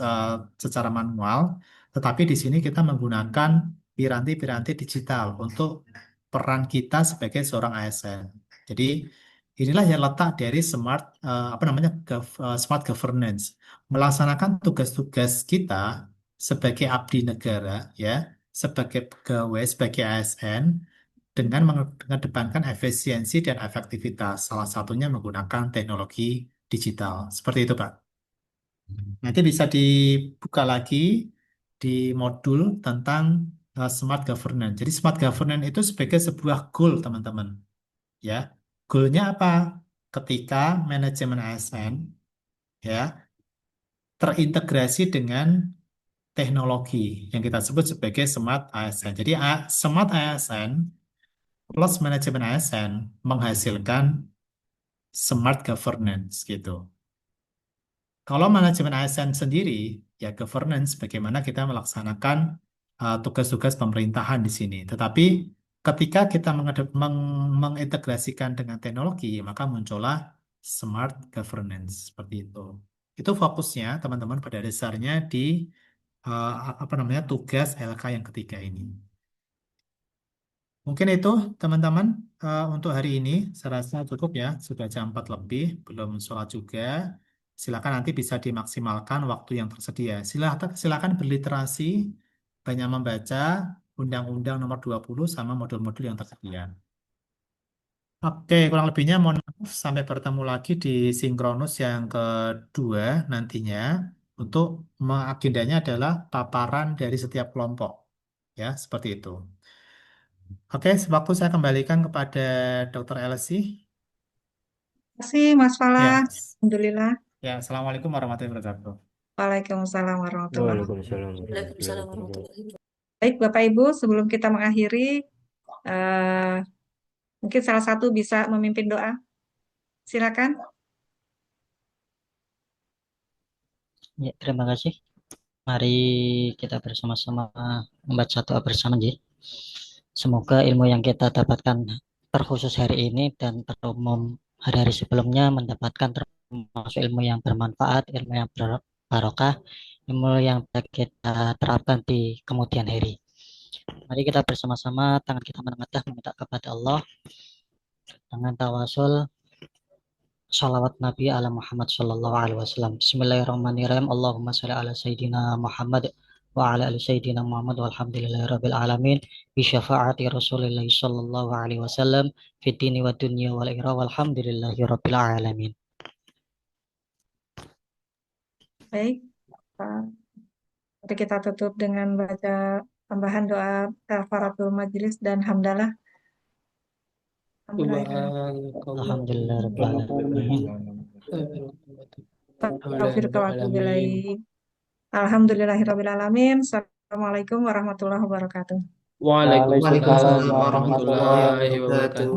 secara manual, tetapi di sini kita menggunakan piranti-piranti digital untuk peran kita sebagai seorang ASN. Jadi inilah yang letak dari apa namanya smart governance, melaksanakan tugas-tugas kita sebagai abdi negara, ya, sebagai pegawai, sebagai ASN dengan mengedepankan efisiensi dan efektivitas, salah satunya menggunakan teknologi digital. Seperti itu, Pak. Nanti bisa dibuka lagi di modul tentang smart governance. Jadi smart governance itu sebagai sebuah goal, teman-teman. Ya, goalnya apa? Ketika manajemen ASN ya terintegrasi dengan teknologi yang kita sebut sebagai smart ASN. Jadi smart ASN plus manajemen ASN menghasilkan smart governance gitu. Kalau manajemen ASN sendiri, ya governance bagaimana kita melaksanakan tugas-tugas pemerintahan di sini. Tetapi ketika kita mengintegrasikan dengan teknologi, maka muncullah smart governance seperti itu. Itu fokusnya teman-teman pada dasarnya di apa namanya tugas LK yang ketiga ini. Mungkin itu teman-teman untuk hari ini saya rasa cukup ya, sudah jam 4 lebih, belum sholat juga. Silakan nanti bisa dimaksimalkan waktu yang tersedia. Silakan berliterasi, banyak membaca Undang-Undang Nomor 20 sama modul-modul yang tersedia. Oke, kurang lebihnya mohon maaf, sampai bertemu lagi di sinkronus yang kedua nantinya. Untuk agendanya adalah paparan dari setiap kelompok. Ya, seperti itu. Oke, sewaktu saya kembalikan kepada Dr. Elsie. Terima kasih Mas Fala. Ya, Alhamdulillah. ya, Assalamualaikum warahmatullahi wabarakatuh. Waalaikumsalam warahmatullahi Waalaikumsalam Waalaikumsalam warahmatullahi warahmatullahi wabarakatuh. wabarakatuh. Baik, Bapak Ibu, sebelum kita mengakhiri, eh, mungkin salah satu bisa memimpin doa. Silakan. Ya, terima kasih. Mari kita bersama-sama membaca doa bersama, Ji. Semoga ilmu yang kita dapatkan terkhusus hari ini dan terumum hari-hari sebelumnya mendapatkan termasuk ilmu yang bermanfaat, ilmu yang barokah, ilmu yang bisa kita terapkan di kemudian hari. Mari kita bersama-sama, tangan kita menengadah meminta kepada Allah dengan tawasul Salawat Nabi ala Muhammad sallallahu alaihi wasallam. Bismillahirrahmanirrahim. Allahumma shalli ala sayyidina Muhammad wa ala ali sayyidina Muhammad walhamdulillahi rabbil alamin bi syafaati Rasulillah sallallahu alaihi wasallam fid dini wad dunya wal akhirah walhamdulillahi rabbil alamin. Baik. Mari kita tutup dengan baca tambahan doa kafaratul majelis dan hamdalah. Alhamdulillah rabbil alamin. Alhamdulillahirabbil alamin. Assalamualaikum warahmatullahi wabarakatuh. Waalaikumsalam warahmatullahi wabarakatuh.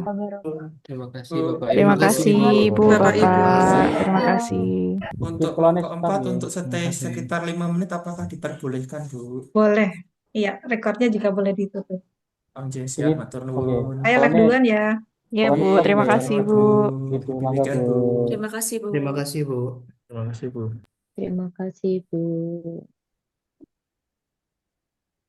Terima kasih Bapak. Terima kasih Ibu, Bapak, Ibu. Bapak. Terima kasih. Untuk keempat, untuk stay sekitar 5 menit, apakah diperbolehkan, Bu? Boleh. Iya, rekornya juga boleh ditutup. Siap, matur nuwun. Saya live duluan ya. Ya Bu, terima kasih Bu. Demikian, Bu. Terima kasih, Bu. Terima kasih, Bu. Terima kasih, Bu. Terima kasih, Bu.